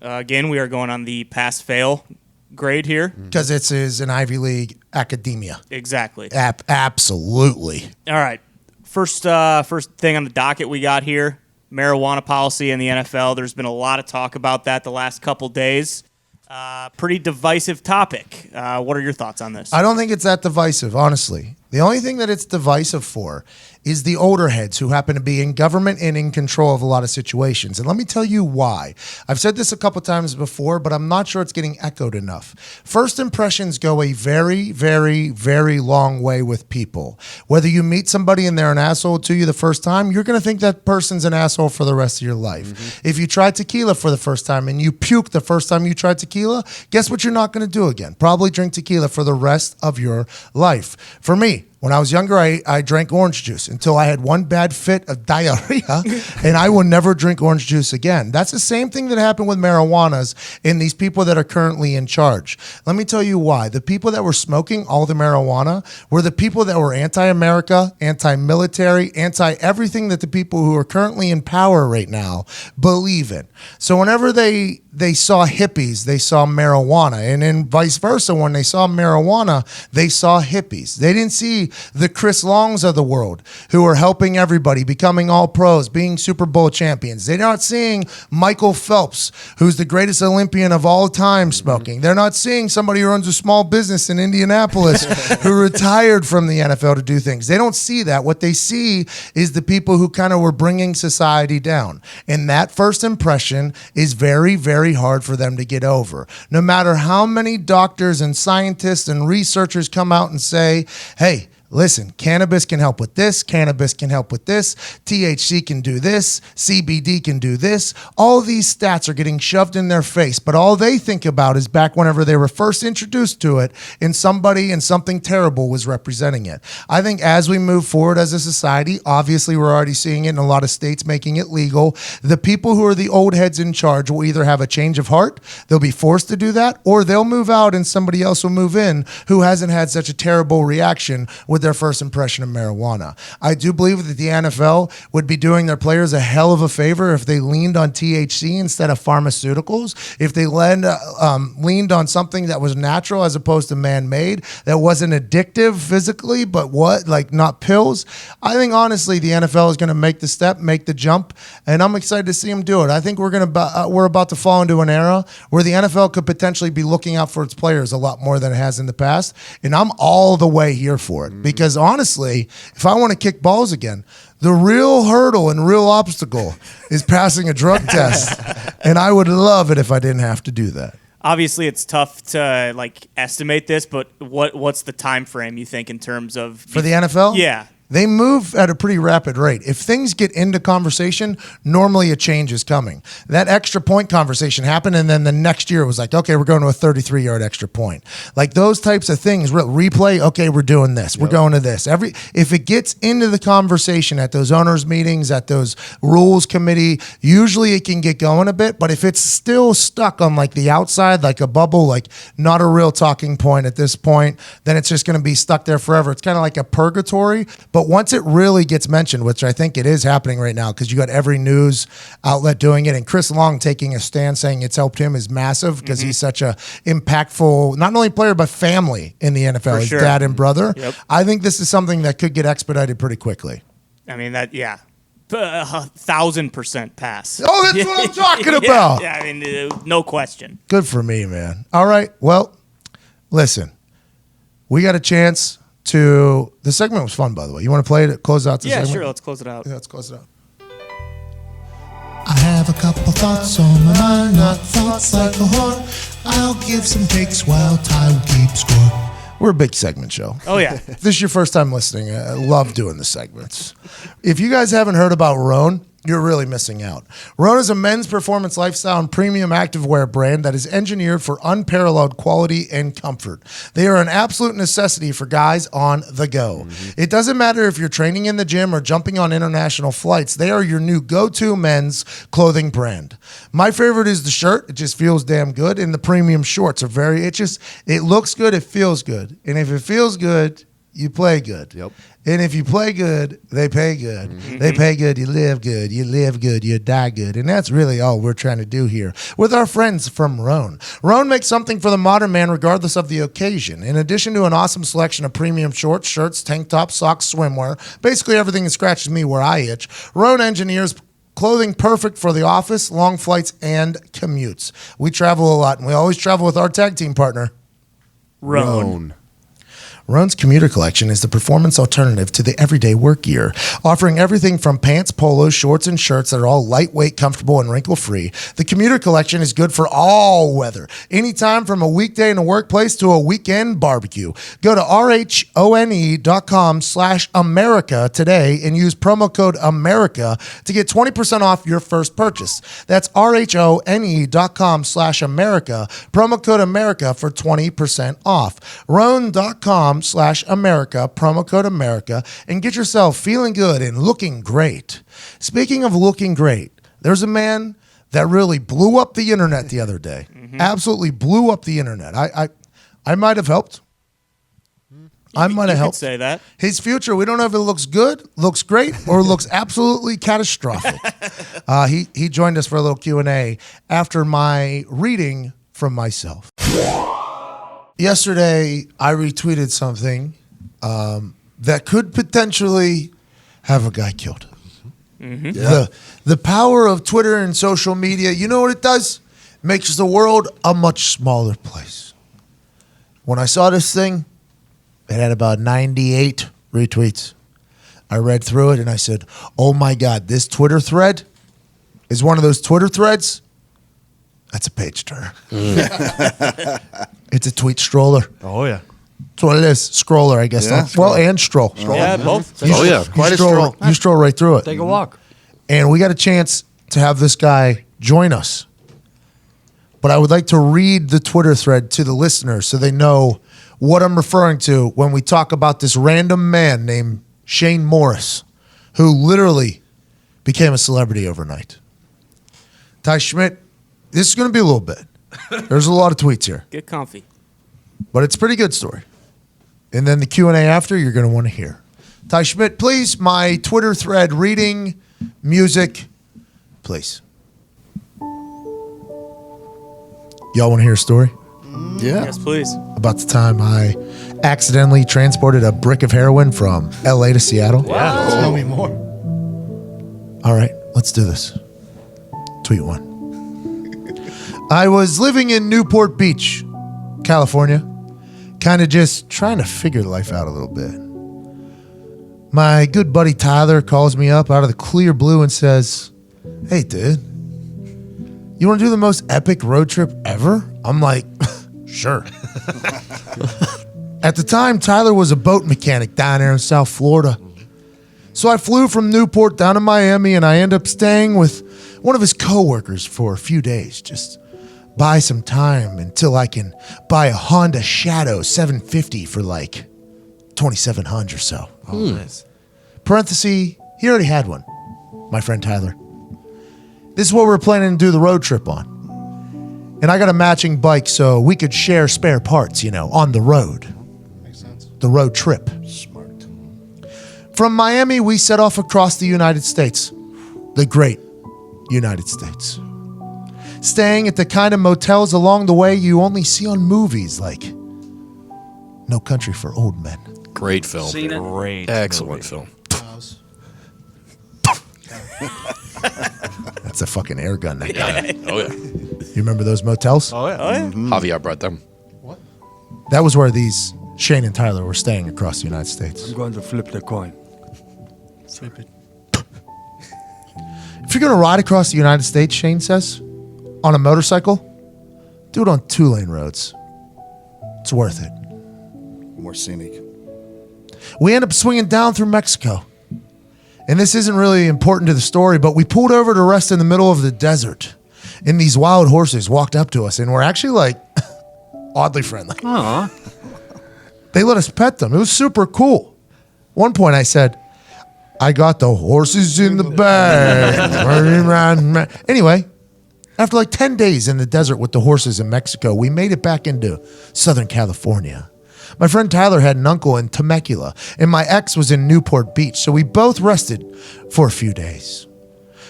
Again, we are going on the pass-fail grade here. Because this is an Ivy League academia. Exactly. Absolutely. All right. First thing on the docket we got here, marijuana policy in the NFL. There's been a lot of talk about that the last couple days. Pretty divisive topic. What are your thoughts on this? I don't think it's that divisive, honestly. The only thing that it's divisive for is the older heads who happen to be in government and in control of a lot of situations. And let me tell you why. I've said this a couple times before, but I'm not sure it's getting echoed enough. First impressions go a very, very, very long way with people. Whether you meet somebody and they're an asshole to you the first time, you're going to think that person's an asshole for the rest of your life. If you tried tequila for the first time and you puked the first time you tried tequila, guess what you're not going to do again? Probably drink tequila for the rest of your life. For me, when I was younger, I drank orange juice until I had one bad fit of diarrhea, and I will never drink orange juice again. That's the same thing that happened with marijuanas in these people that are currently in charge. Let me tell you why. The people that were smoking all the marijuana were the people that were anti-America, anti-military, anti-everything that the people who are currently in power right now believe in. So whenever they saw hippies, they saw marijuana, and then vice versa. When they saw marijuana, they saw hippies. They didn't see the Chris Longs of the world who are helping everybody, becoming all pros, being Super Bowl champions. They're not seeing Michael Phelps, who's the greatest Olympian of all time, smoking. They're not seeing somebody who runs a small business in Indianapolis who retired from the NFL to do things. They don't see that. What they see is the people who kind of were bringing society down. And that first impression is very, very hard for them to get over. No matter how many doctors and scientists and researchers come out and say, hey, listen, cannabis can help with this, cannabis can help with this, THC can do this, CBD can do this. All these stats are getting shoved in their face, but all they think about is back whenever they were first introduced to it and somebody and something terrible was representing it. I think as we move forward as a society, obviously we're already seeing it in a lot of states making it legal. The people who are the old heads in charge will either have a change of heart, they'll be forced to do that, or they'll move out and somebody else will move in who hasn't had such a terrible reaction with their first impression of marijuana. I do believe that the NFL would be doing their players a hell of a favor if they leaned on THC instead of pharmaceuticals, if they leaned on something that was natural as opposed to man-made, that wasn't addictive physically, but not pills. I think honestly the NFL is going to make the step, make the jump, and I'm excited to see them do it. I think we're about to fall into an era where the NFL could potentially be looking out for its players a lot more than it has in the past, and I'm all the way here for it because honestly, if I want to kick balls again, the real hurdle and real obstacle is passing a drug test, and I would love it if I didn't have to do that. Obviously, it's tough to estimate this, but what's the time frame you think in terms of for the NFL? Yeah. They move at a pretty rapid rate. If things get into conversation, normally a change is coming. That extra point conversation happened, and then the next year it was like, okay, we're going to a 33-yard extra point. Like those types of things, replay, okay, we're doing this. We're going to this. If it gets into the conversation at those owners' meetings, at those rules committee, usually it can get going a bit, but if it's still stuck on the outside, like a bubble, not a real talking point at this point, then it's just going to be stuck there forever. It's kind of like a purgatory. But once it really gets mentioned, which I think it is happening right now, because you got every news outlet doing it, and Chris Long taking a stand saying it's helped him is massive because he's such a impactful, not only player, but family in the NFL, For his sure. dad and brother. Yep. I think this is something that could get expedited pretty quickly. I mean, 1,000% pass. Oh, that's what I'm talking about. Yeah, I mean, no question. Good for me, man. All right. Well, listen. we got a chance to. The segment was fun, by the way. You want to play it? Close out the Yeah, segment? sure. Let's close it out. Yeah, let's close it out. I have a couple thoughts on my mind, not thoughts like a horn. I'll give some takes while Ty will keep score. We're a big segment show. Oh, yeah. If this is your first time listening, I love doing the segments. If you guys haven't heard about Roan, you're really missing out. Roan is a men's performance lifestyle and premium activewear brand that is engineered for unparalleled quality and comfort. They are an absolute necessity for guys on the go. It doesn't matter if you're training in the gym or jumping on international flights, they are your new go-to men's clothing brand. My favorite is the shirt. It just feels damn good. And the premium shorts are it looks good, it feels good. And if it feels good, you play good. Yep. And if you play good, they pay good. They pay good, you live good. You live good, you die good. And that's really all we're trying to do here with our friends from Roan. Roan makes something for the modern man regardless of the occasion. In addition to an awesome selection of premium shorts, shirts, tank tops, socks, swimwear, basically everything that scratches me where I itch, Roan engineers clothing perfect for the office, long flights, and commutes. We travel a lot, and we always travel with our tag team partner, Roan. Roan's commuter collection is the performance alternative to the everyday work gear, offering everything from pants, polos, shorts, and shirts that are all lightweight, comfortable, and wrinkle-free. The commuter collection is good for all weather, anytime from a weekday in the workplace to a weekend barbecue. Go to rhone.com/America today and use promo code America to get 20% off your first purchase. That's rhone.com/America, promo code America for 20% off. Rhone.com/America, promo code America, and get yourself feeling good and looking great. Speaking of looking great, there's a man that really blew up the internet the other day. Absolutely blew up the internet. I might have helped. I might have helped. Say that. His future, we don't know if it looks good, looks great, or looks absolutely catastrophic. He joined us for a little Q&A after my reading from myself. Yesterday, I retweeted something that could potentially have a guy killed. The power of Twitter and social media, you know what it does? Makes the world a much smaller place. When I saw this thing, it had about 98 retweets. I read through it and I said, oh my God, this Twitter thread is one of those Twitter threads. That's a page turner. It's a tweet stroller. Oh, yeah. That's what it is. Scroller, I guess. Yeah, Well, and stroll. Yeah, both. Oh, yeah. Quite a stroll. You stroll right through it. Take a walk. And we got a chance to have this guy join us. But I would like to read the Twitter thread to the listeners so they know what I'm referring to when we talk about this random man named Shane Morris, who literally became a celebrity overnight. Ty Schmidt, this is going to be a little bit. There's a lot of tweets here. Get comfy. But it's a pretty good story. And then the Q&A after, you're going to want to hear. Ty Schmidt, please, my Twitter thread reading, music, please. Y'all want to hear a story? Yeah. Yes, please. About the time I accidentally transported a brick of heroin from L.A. to Seattle? Wow. Tell me more. All right, let's do this. Tweet one. I was living in Newport Beach, California, kind of just trying to figure life out a little bit. My good buddy Tyler calls me up out of the clear blue and says, hey, dude, you want to do the most epic road trip ever? I'm like, sure. At the time, Tyler was a boat mechanic down there in South Florida. So I flew from Newport down to Miami, and I ended up staying with one of his coworkers for a few days, just buy some time until I can buy a Honda Shadow 750 for like $2,700 or so. Oh, nice. Parenthesis, he already had one, my friend Tyler. This is what we're planning to do the road trip on. And I got a matching bike so we could share spare parts, on the road. Makes sense. The road trip. Smart. From Miami, we set off across the United States, the great United States. Staying at the kind of motels along the way you only see on movies like No Country for Old Men. Great film. Seen it? Great. Excellent film. That's a fucking air gun. That guy. Oh, yeah. You remember those motels? Oh, yeah. Oh, yeah. Javier brought them. That was where these Shane and Tyler were staying across the United States. I'm going to flip the coin. Flip it. If you're going to ride across the United States, Shane says, on a motorcycle, do it on 2-lane roads. It's worth it. More scenic. We end up swinging down through Mexico. And this isn't really important to the story, but we pulled over to rest in the middle of the desert. And these wild horses walked up to us and were actually like oddly friendly. Aw. They let us pet them. It was super cool. One point I said, I got the horses in the bag. Anyway, after like 10 days in the desert with the horses in Mexico, we made it back into Southern California. My friend Tyler had an uncle in Temecula, and my ex was in Newport Beach, so we both rested for a few days.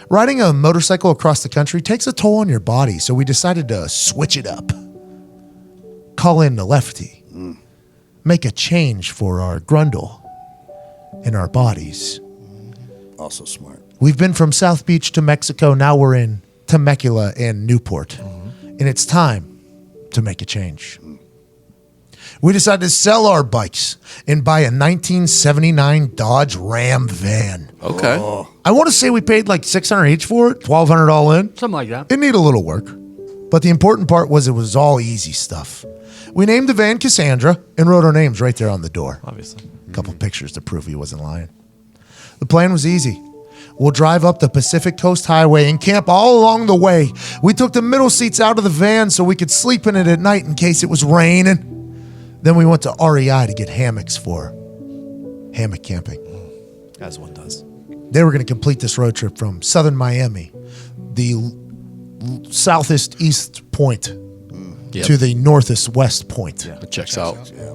Riding a motorcycle across the country takes a toll on your body, so we decided to switch it up. Call in the lefty. Make a change for our grundle in our bodies. Also smart. We've been from South Beach to Mexico. Now we're in Temecula and Newport. And it's time to make a change. We decided to sell our bikes and buy a 1979 Dodge Ram van. Okay. I want to say we paid like $600 each for it, $1,200 all in. Something like that. It needed a little work. But the important part was it was all easy stuff. We named the van Cassandra and wrote our names right there on the door. Obviously. A couple pictures to prove he wasn't lying. The plan was easy. We'll drive up the Pacific Coast Highway and camp all along the way. We took the middle seats out of the van so we could sleep in it at night in case it was raining. Then we went to REI to get hammocks for hammock camping. As one does. They were going to complete this road trip from southern Miami, the southeast east point, to the northeast west point. It checks out. Yeah.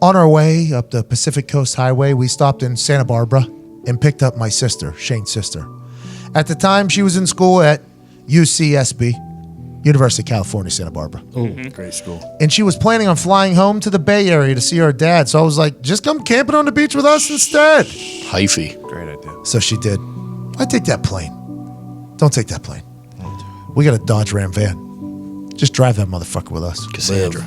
On our way up the Pacific Coast Highway, we stopped in Santa Barbara and picked up my sister, Shane's sister. At the time, she was in school at UCSB, University of California, Santa Barbara. Great school. And she was planning on flying home to the Bay Area to see her dad. So I was like, just come camping on the beach with us instead. Hyphy. Great idea. So she did. I take that plane. Don't take that plane. We got a Dodge Ram van. Just drive that motherfucker with us. Cassandra.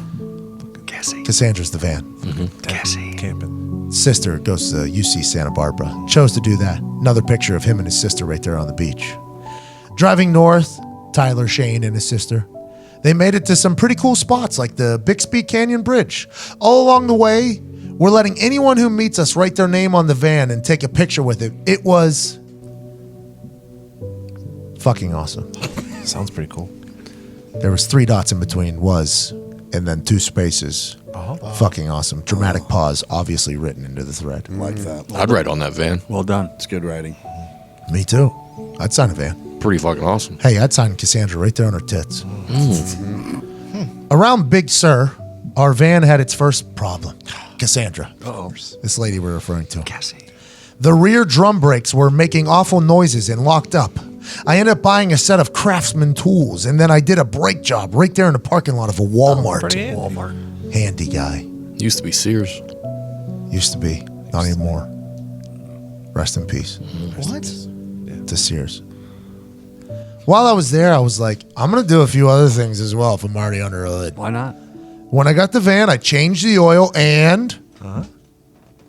Cassie. Cassandra's the van. Cassie. Camping. Sister goes to UC Santa Barbara. Chose to do that. Another picture of him and his sister right there on the beach. Driving north, Tyler, Shane, and his sister. They made it to some pretty cool spots like the Bixby Canyon Bridge. All along the way, we're letting anyone who meets us write their name on the van and take a picture with it. It was fucking awesome. Sounds pretty cool. There was 3 dots in between was, and then 2 spaces. Fucking awesome. Dramatic pause, obviously written into the thread. Like that. I'd ride on that van. Well done. It's good writing. Me too. I'd sign a van. Pretty fucking awesome. Hey, I'd sign Cassandra right there on her tits. Around Big Sur, our van had its first problem. Cassandra. Uh-oh. This lady we're referring to. Cassie. The rear drum brakes were making awful noises and locked up. I ended up buying a set of Craftsman tools, and then I did a brake job right there in the parking lot of a Walmart. Pretty handy. Walmart. Handy guy. Used to be Sears. Used to be. Not anymore. Rest in peace. What? To Sears. While I was there, I was like, I'm going to do a few other things as well if I'm already under a lid. Why not? When I got the van, I changed the oil and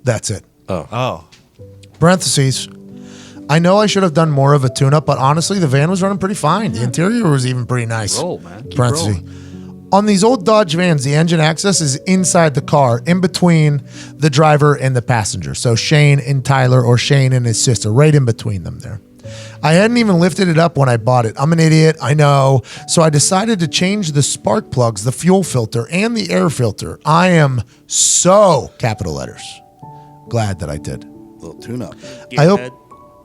that's it. Oh. Parentheses. I know I should have done more of a tune-up, but honestly, the van was running pretty fine. The interior was even pretty nice. Roll, man. Keep Parentheses. rolling. On these old Dodge vans, the engine access is inside the car, in between the driver and the passenger. So Shane and Tyler, or Shane and his sister, right in between them there. I hadn't even lifted it up when I bought it. I'm an idiot, I know. So I decided to change the spark plugs, the fuel filter, and the air filter. I am so, capital letters, glad that I did. Little tune-up. I hope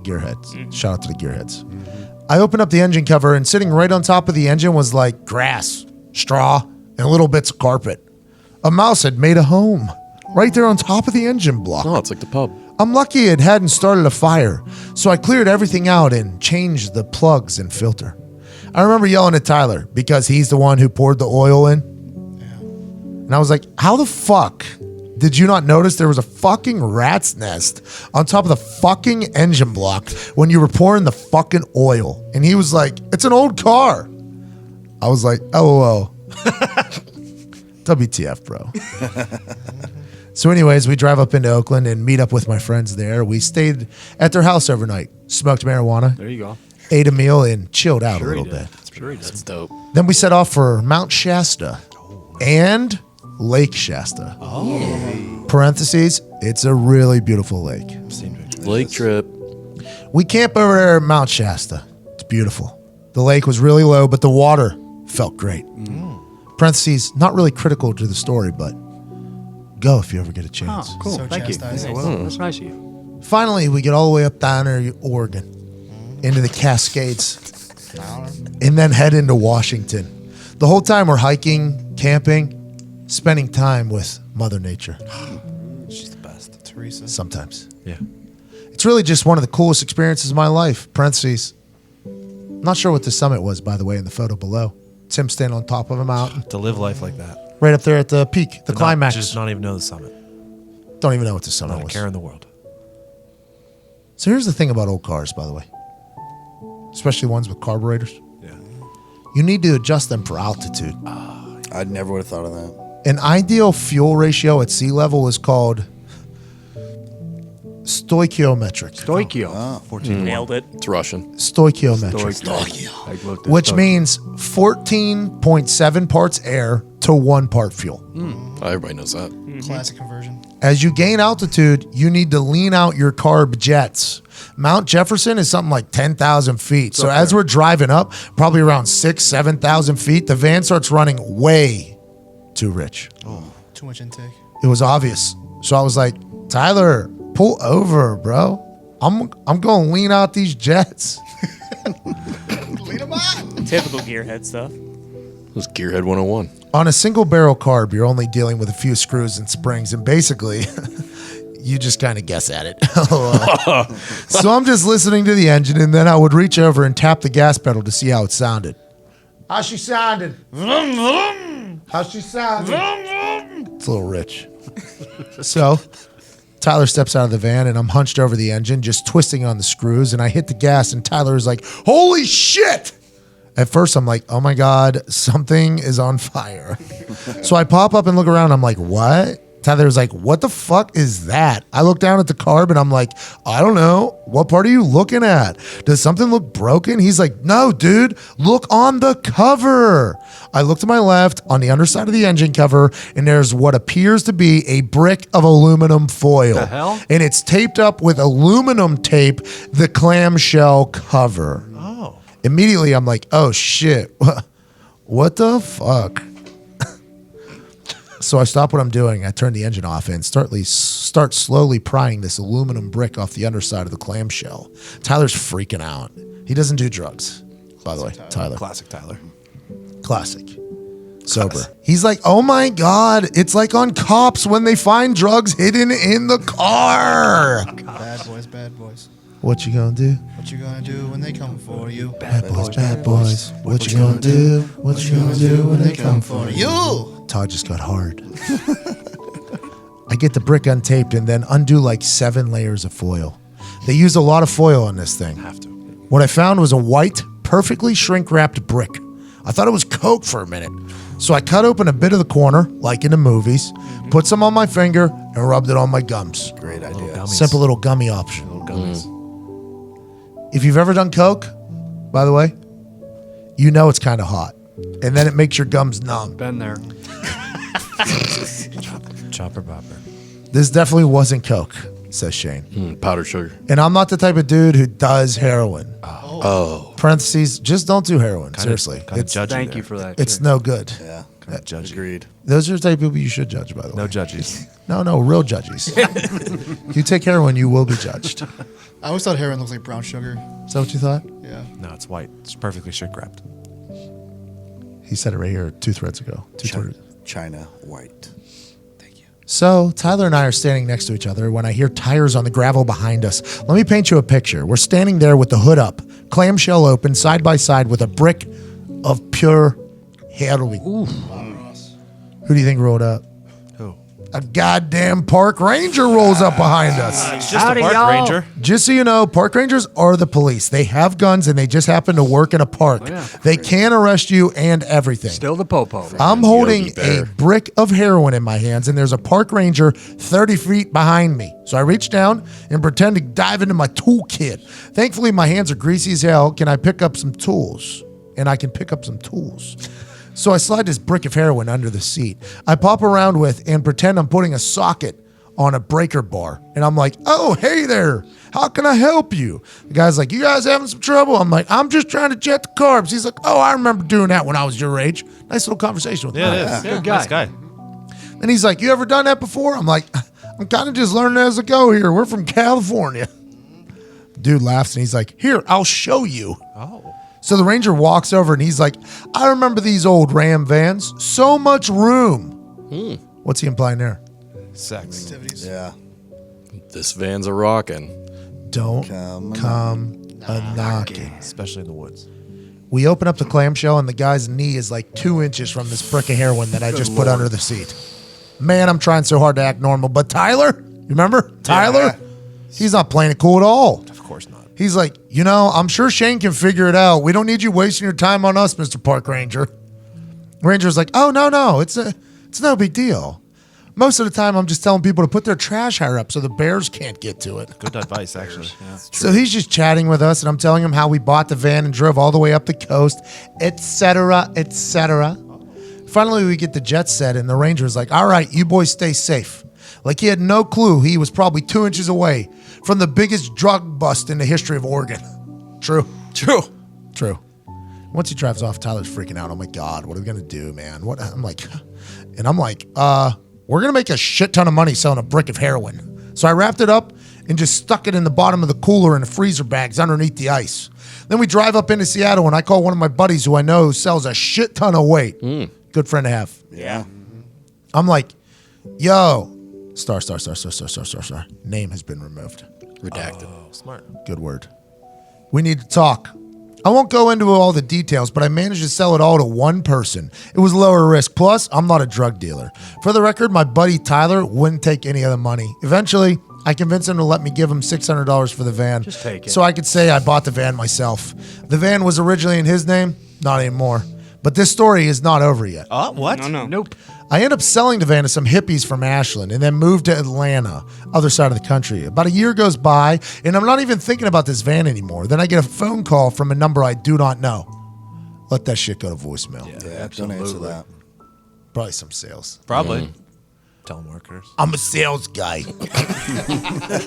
Gearheads. Shout out to the Gearheads. I opened up the engine cover, and sitting right on top of the engine was like grass, straw, and little bits of carpet. A mouse had made a home right there on top of the engine block. Oh, it's like the pub. I'm lucky it hadn't started a fire, so I cleared everything out and changed the plugs and filter. I remember yelling at Tyler because he's the one who poured the oil in. And I was like, how the fuck did you not notice there was a fucking rat's nest on top of the fucking engine block when you were pouring the fucking oil? And he was like, it's an old car. I was like, LOL. WTF, bro. So anyways, we drive up into Oakland and meet up with my friends there. We stayed at their house overnight, smoked marijuana, There you go. ate a meal, and chilled out a little bit. That's dope. Then we set off for Mount Shasta and Lake Shasta. Parentheses, it's a really beautiful lake. Lake trip. We camp over there at Mount Shasta. It's beautiful. The lake was really low, but the water felt great. Parentheses, not really critical to the story, but go if you ever get a chance. Oh, cool. So Thank you. chastising. That's nice of you. Finally, we get all the way up down to Oregon, into the Cascades, and then head into Washington. The whole time we're hiking, camping, spending time with Mother Nature. She's the best. Teresa. Sometimes. Yeah. It's really just one of the coolest experiences of my life. Parentheses. Not sure what the summit was, by the way, in the photo below. It's him standing on top of a mountain, To live life like that. right up there at the peak, the climax. Just not even know the summit. Don't even know what the summit Not a was. care in the world. So here's the thing about old cars, by the way, especially ones with carburetors. Yeah. You need to adjust them for altitude. I never would have thought of that. An ideal fuel ratio at sea level is called stoichiometric. Stoikio. 14. Nailed it. It's Russian. Stoichiometric, which means 14.7 parts air to 1 part fuel. Everybody knows that. Classic conversion. As you gain altitude, you need to lean out your carb jets. Mount Jefferson is something like 10,000 feet. So as we're driving up, probably around 6,000, 7,000 feet, the van starts running way too rich. Too much intake. It was obvious. So I was like, Tyler, pull over, bro. I'm going to lean out these jets. Typical gearhead stuff. It was Gearhead 101. On a single barrel carb, you're only dealing with a few screws and springs, and basically, you just kind of guess at it. So I'm just listening to the engine, and then I would reach over and tap the gas pedal to see how it sounded. How's she sounding? How's she sounding? It's a little rich. So Tyler steps out of the van, and I'm hunched over the engine, just twisting on the screws, and I hit the gas, and Tyler is like, holy shit! At first, I'm like, oh my God, something is on fire. So I pop up and look around. I'm like, what? Tyler's like, what the fuck is that? I look down at the carb and I'm like, I don't know. What part are you looking at? Does something look broken? He's like, no, dude, look on the cover. I look to my left on the underside of the engine cover, and there's what appears to be a brick of aluminum foil. The hell? And it's taped up with aluminum tape, the clamshell cover. Oh. Immediately, I'm like, oh shit, what the fuck? So I stop what I'm doing. I turn the engine off and start slowly prying this aluminum brick off the underside of the clamshell. Tyler's freaking out. He doesn't do drugs, by the way, Tyler. Classic Tyler. Classic. Sober. He's like, oh my God, it's like on Cops when they find drugs hidden in the car. Bad boys, bad boys. What you gonna do? What you gonna do when they come for you? Bad boys, bad boys. What you gonna do? What you gonna do when they come for you? Todd just got hard. I get the brick untaped and then undo like 7 layers of foil. They used a lot of foil on this thing. Have to. What I found was a white, perfectly shrink-wrapped brick. I thought it was Coke for a minute. So I cut open a bit of the corner, like in the movies, put some on my finger, and rubbed it on my gums. Great idea. Gummies. Simple little gummy option. Little gummies. If you've ever done Coke, by the way, you know it's kind of hot. And then it makes your gums numb. Been there. Chopper bopper. This definitely wasn't Coke, says Shane. Powdered sugar. And I'm not the type of dude who does heroin. Oh. Parentheses, just don't do heroin. Seriously. Kind of It's, judgy Thank there. you for that. it's no good. Yeah. Kind of judgy. Agreed. Those are the type of people you should judge, by the way. No judges. No, real judges. If you take heroin, you will be judged. I always thought heroin looks like brown sugar. Is that what you thought? Yeah. No, it's white. It's perfectly shrink wrapped. He said it right here 2 threads ago. China white. So Tyler and I are standing next to each other when I hear tires on the gravel behind us. Let me paint you a picture. We're standing there with the hood up, clamshell open, side by side with a brick of pure heroin. Who do you think rolled up? Who? a goddamn park ranger rolls up behind us. It's just a park ranger. Just so you know, park rangers are the police. They have guns and they just happen to work in a park. They can arrest you and everything. Still the popo. I'm holding a brick of heroin in my hands, and there's a park ranger 30 feet behind me. So I reach down and pretend to dive into my toolkit. Thankfully, my hands are greasy as hell. Can I pick up some tools? And I can pick up some tools. So I slide this brick of heroin under the seat. I pop around with and pretend I'm putting a socket on a breaker bar. And I'm like, oh, hey there. How can I help you? The guy's like, you guys having some trouble? I'm like, I'm just trying to jet the carbs. He's like, oh, I remember doing that when I was your age. Nice little conversation with him. Yeah, it is. Good guy. Nice guy. And he's like, you ever done that before? I'm like, I'm kind of just learning as I go here. We're from California. Dude laughs and he's like, here, I'll show you. Oh. So the ranger walks over and he's like, I remember these old Ram vans. So much room. What's he implying there? Sex. Activities. Yeah. This van's a rockin'. Don't Come a knocking. Especially in the woods. We open up the clamshell and the guy's knee is like 2 inches from this brick of heroin that I just put under the seat. Man, I'm trying so hard to act normal. But Tyler, you remember? Tyler? He's not playing it cool at all. Of course not. He's like, you know, I'm sure Shane can figure it out. We don't need you wasting your time on us, Mr. Park Ranger. Ranger's like, oh, no. It's no big deal. Most of the time, I'm just telling people to put their trash higher up so the bears can't get to it. Good advice, actually. Yeah. So he's just chatting with us, and I'm telling him how we bought the van and drove all the way up the coast, etc., etc. Finally, we get the jet set, and the Ranger's like, all right, you boys stay safe. Like he had no clue he was probably 2 inches away from the biggest drug bust in the history of Oregon. True. Once he drives off, Tyler's freaking out. Oh my God, what are we gonna do, man? I'm like, we're gonna make a shit ton of money selling a brick of heroin. So I wrapped it up and just stuck it in the bottom of the cooler in the freezer bags underneath the ice. Then we drive up into Seattle and I call one of my buddies who I know sells a shit ton of weight. Good friend to have. Yeah. I'm like, yo, star. Name has been removed. Redacted. Oh, smart. Good word. We need to talk. I won't go into all the details, but I managed to sell it all to one person. It was lower risk. Plus, I'm not a drug dealer. For the record, my buddy Tyler wouldn't take any of the money. Eventually, I convinced him to let me give him $600 for the van. Just take it. So I could say I bought the van myself. The van was originally in his name, not anymore. But this story is not over yet. Oh, what? No. Nope. I end up selling the van to some hippies from Ashland and then moved to Atlanta, other side of the country. About a year goes by, and I'm not even thinking about this van anymore. Then I get a phone call from a number I do not know. Let that shit go to voicemail. Yeah, don't answer that. Probably some sales. Probably. Telemarketers. I'm a sales guy.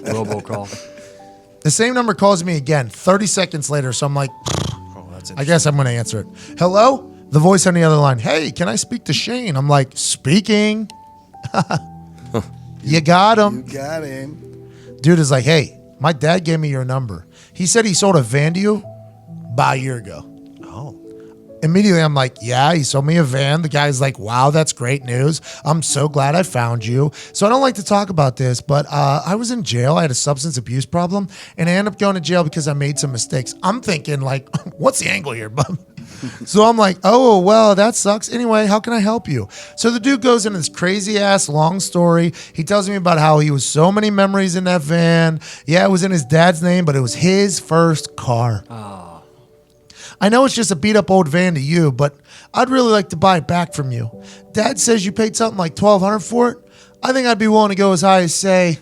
Robocall. The same number calls me again 30 seconds later, so I'm like, Oh, that's I guess I'm going to answer it. Hello? The voice on the other line. Hey, can I speak to Shane? I'm like, speaking. You got him. You got him. Dude is like, hey, my dad gave me your number. He said he sold a van to you about a year ago. Oh. Immediately, I'm like, yeah, he sold me a van. The guy's like, wow, that's great news. I'm so glad I found you. So I don't like to talk about this, but I was in jail. I had a substance abuse problem, and I ended up going to jail because I made some mistakes. I'm thinking, like, what's the angle here, bub? So I'm like, oh, well, that sucks. Anyway, how can I help you? So the dude goes into this crazy-ass long story. He tells me about how he was so many memories in that van. Yeah, it was in his dad's name, but it was his first car. I know it's just a beat-up old van to you, but I'd really like to buy it back from you. Dad says you paid something like $1,200 for it. I think I'd be willing to go as high as, say,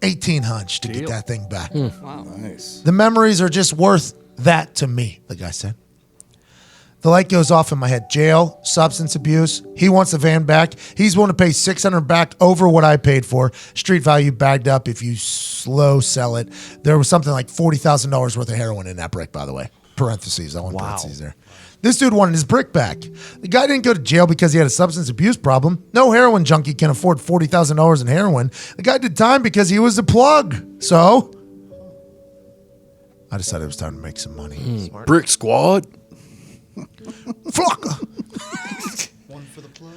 $1,800 to get that thing back. Nice. The memories are just worth that to me, the guy said. The light goes off in my head. Jail, substance abuse. He wants the van back. He's willing to pay $600 back over what I paid for. Street value bagged up if you slow sell it. There was something like $40,000 worth of heroin in that brick, by the way. Parentheses. I want parentheses there. This dude wanted his brick back. The guy didn't go to jail because he had a substance abuse problem. No heroin junkie can afford $40,000 in heroin. The guy did time because he was a plug. So I decided it was time to make some money. Brick Squad. Fuck. One for the plug.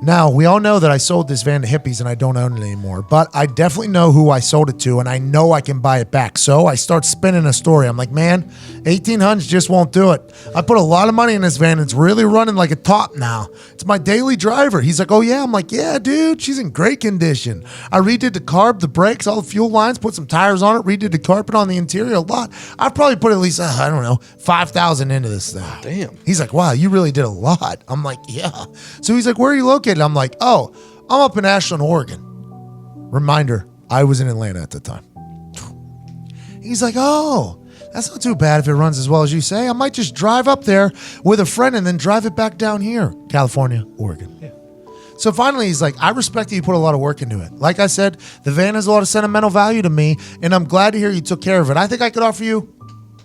Now, we all know that I sold this van to hippies and I don't own it anymore, but I definitely know who I sold it to and I know I can buy it back. So I start spinning a story. I'm like, man, 1800s just won't do it. I put a lot of money in this van. It's really running like a top now. It's my daily driver. He's like, oh yeah. I'm like, yeah, dude, she's in great condition. I redid the carb, the brakes, all the fuel lines, put some tires on it, redid the carpet on the interior a lot. I've probably put at least, I don't know, 5,000 into this thing. Damn. He's like, wow, you really did a lot. I'm like, yeah. So he's like, where are you located? I'm like, oh, I'm up in Ashland, Oregon. Reminder, I was in Atlanta at the time. He's like, oh, that's not too bad if it runs as well as you say. I might just drive up there with a friend and then drive it back down here, California, Oregon. Yeah. So finally, he's like, I respect that you put a lot of work into it. Like I said, the van has a lot of sentimental value to me, and I'm glad to hear you took care of it. I think I could offer you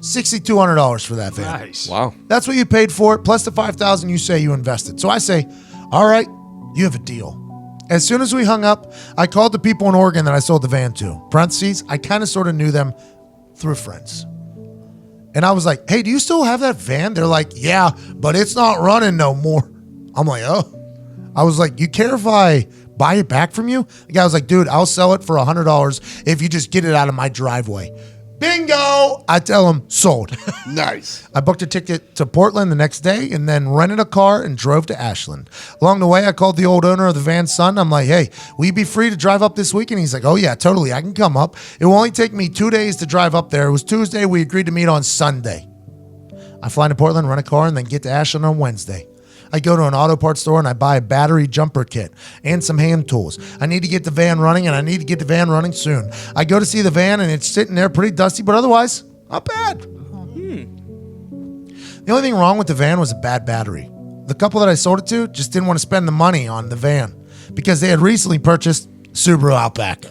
$6,200 for that van. Nice. Wow. That's what you paid for it, plus the $5,000 you say you invested. So I say, all right, you have a deal. As soon as we hung up, I called the people in Oregon that I sold the van to. Parentheses, I kind of sort of knew them through friends. And I was like, hey, do you still have that van? They're like, yeah, but it's not running no more. I'm like, oh. I was like, you care if I buy it back from you? The guy was like, dude, I'll sell it for $100 if you just get it out of my driveway. Bingo! I tell him, sold. Nice. I booked a ticket to Portland the next day and then rented a car and drove to Ashland. Along the way, I called the old owner of the van's son. I'm like, hey, will you be free to drive up this weekend? He's like, oh, yeah, totally. I can come up. It will only take me 2 days to drive up there. It was Tuesday. We agreed to meet on Sunday. I fly to Portland, rent a car, and then get to Ashland on Wednesday. I go to an auto parts store and I buy a battery jumper kit and some hand tools. I need to get the van running, and I need to get the van running soon. I go to see the van and it's sitting there pretty dusty, but otherwise, not bad. The only thing wrong with the van was a bad battery. The couple that I sold it to just didn't want to spend the money on the van because they had recently purchased Subaru Outback.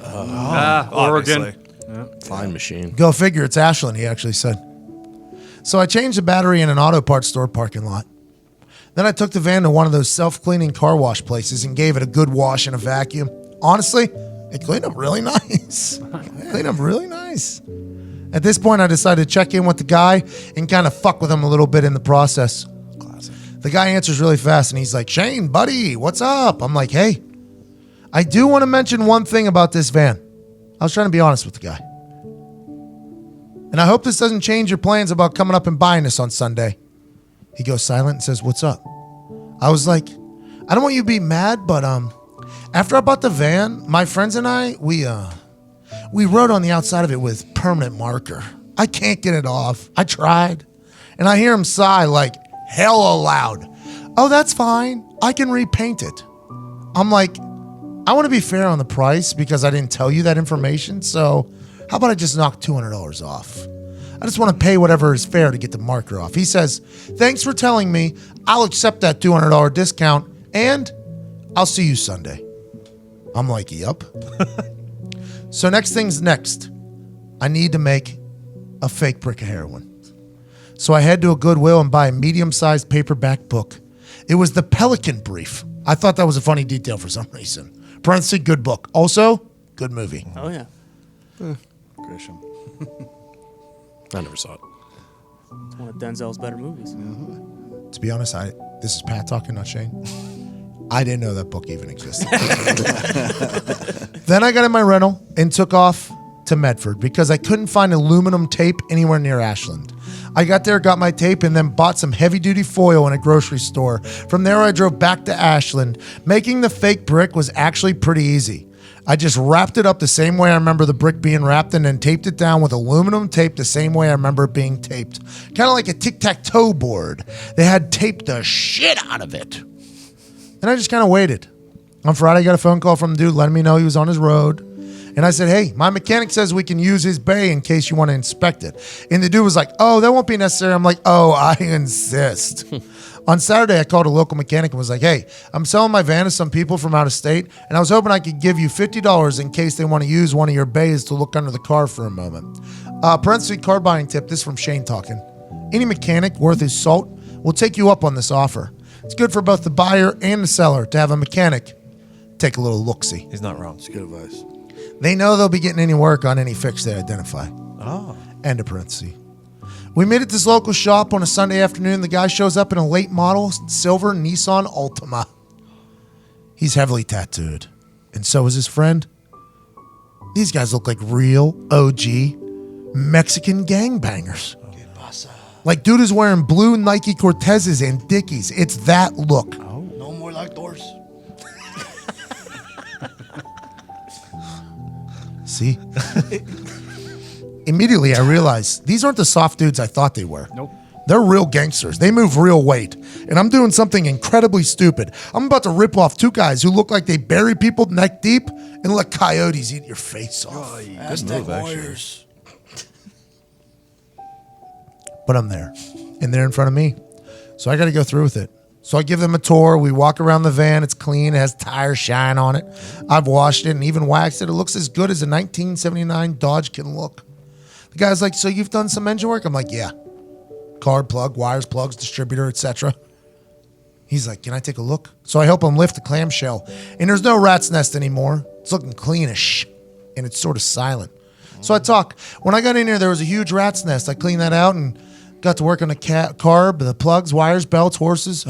Oregon. Fine machine. Go figure, it's Ashland, he actually said. So I changed the battery in an auto parts store parking lot. Then I took the van to one of those self-cleaning car wash places and gave it a good wash and a vacuum. Honestly, it cleaned up really nice. Cleaned up really nice. At this point, I decided to check in with the guy and kind of fuck with him a little bit in the process. Classic. The guy answers really fast, and he's like, Shane, buddy, what's up? I'm like, hey, I do want to mention one thing about this van. I was trying to be honest with the guy. And I hope this doesn't change your plans about coming up and buying this on Sunday. He goes silent and says, what's up? I was like, I don't want you to be mad, but after I bought the van, my friends and I, we wrote on the outside of it with permanent marker. I can't get it off. I tried. And I hear him sigh like hell aloud. Oh, that's fine. I can repaint it. I'm like, I want to be fair on the price because I didn't tell you that information. So how about I just knock $200 off? I just want to pay whatever is fair to get the marker off. He says, thanks for telling me. I'll accept that $200 discount and I'll see you Sunday. I'm like, yup. So next thing's next. I need to make a fake brick of heroin. So I head to a Goodwill and buy a medium-sized paperback book. It was the Pelican Brief. I thought that was a funny detail for some reason. Parenthesis, good book. Also, good movie. Oh, yeah. Grisham. I never saw it. It's one of Denzel's better movies. To be honest, this is Pat talking, not Shane. I didn't know that book even existed. Then I got in my rental and took off to Medford because I couldn't find aluminum tape anywhere near Ashland. I got there, got my tape, and then bought some heavy-duty foil in a grocery store. From there, I drove back to Ashland. Making the fake brick was actually pretty easy. I just wrapped it up the same way I remember the brick being wrapped and then taped it down with aluminum tape the same way I remember it being taped. Kind of like a tic-tac-toe board. They had taped the shit out of it. And I just kind of waited. On Friday, I got a phone call from the dude letting me know he was on his road. And I said, hey, my mechanic says we can use his bay in case you want to inspect it. And the dude was like, oh, that won't be necessary. I'm like, oh, I insist. On Saturday, I called a local mechanic and was like, hey, I'm selling my van to some people from out of state, and I was hoping I could give you $50 in case they want to use one of your bays to look under the car for a moment. Parenthesis, car buying tip, this is from Shane talking. Any mechanic worth his salt will take you up on this offer. It's good for both the buyer and the seller to have a mechanic take a little look-see. He's not wrong. It's good advice. They know they'll be getting any work on any fix they identify. Oh. End of parenthesis. We meet at this local shop on a Sunday afternoon. The guy shows up in a late model silver Nissan Altima. He's heavily tattooed. And so is his friend. These guys look like real OG Mexican gangbangers. Like, dude is wearing blue Nike Cortezes and Dickies. It's that look. No more like doors. See? Immediately, I realized these aren't the soft dudes I thought they were. Nope. They're real gangsters. They move real weight. And I'm doing something incredibly stupid. I'm about to rip off two guys who look like they bury people neck deep and let coyotes eat your face off. Good move, actually. But I'm there. And they're in front of me. So I got to go through with it. So I give them a tour. We walk around the van. It's clean. It has tire shine on it. I've washed it and even waxed it. It looks as good as a 1979 Dodge can look. The guy's like, so you've done some engine work? I'm like, yeah. Card plug, wires, plugs, distributor, etc. He's like, can I take a look? So I help him lift the clamshell. And there's no rat's nest anymore. It's looking cleanish. And it's sort of silent. So I talk. When I got in here, there was a huge rat's nest. I cleaned that out and got to work on the carb, the plugs, wires, belts, hoses.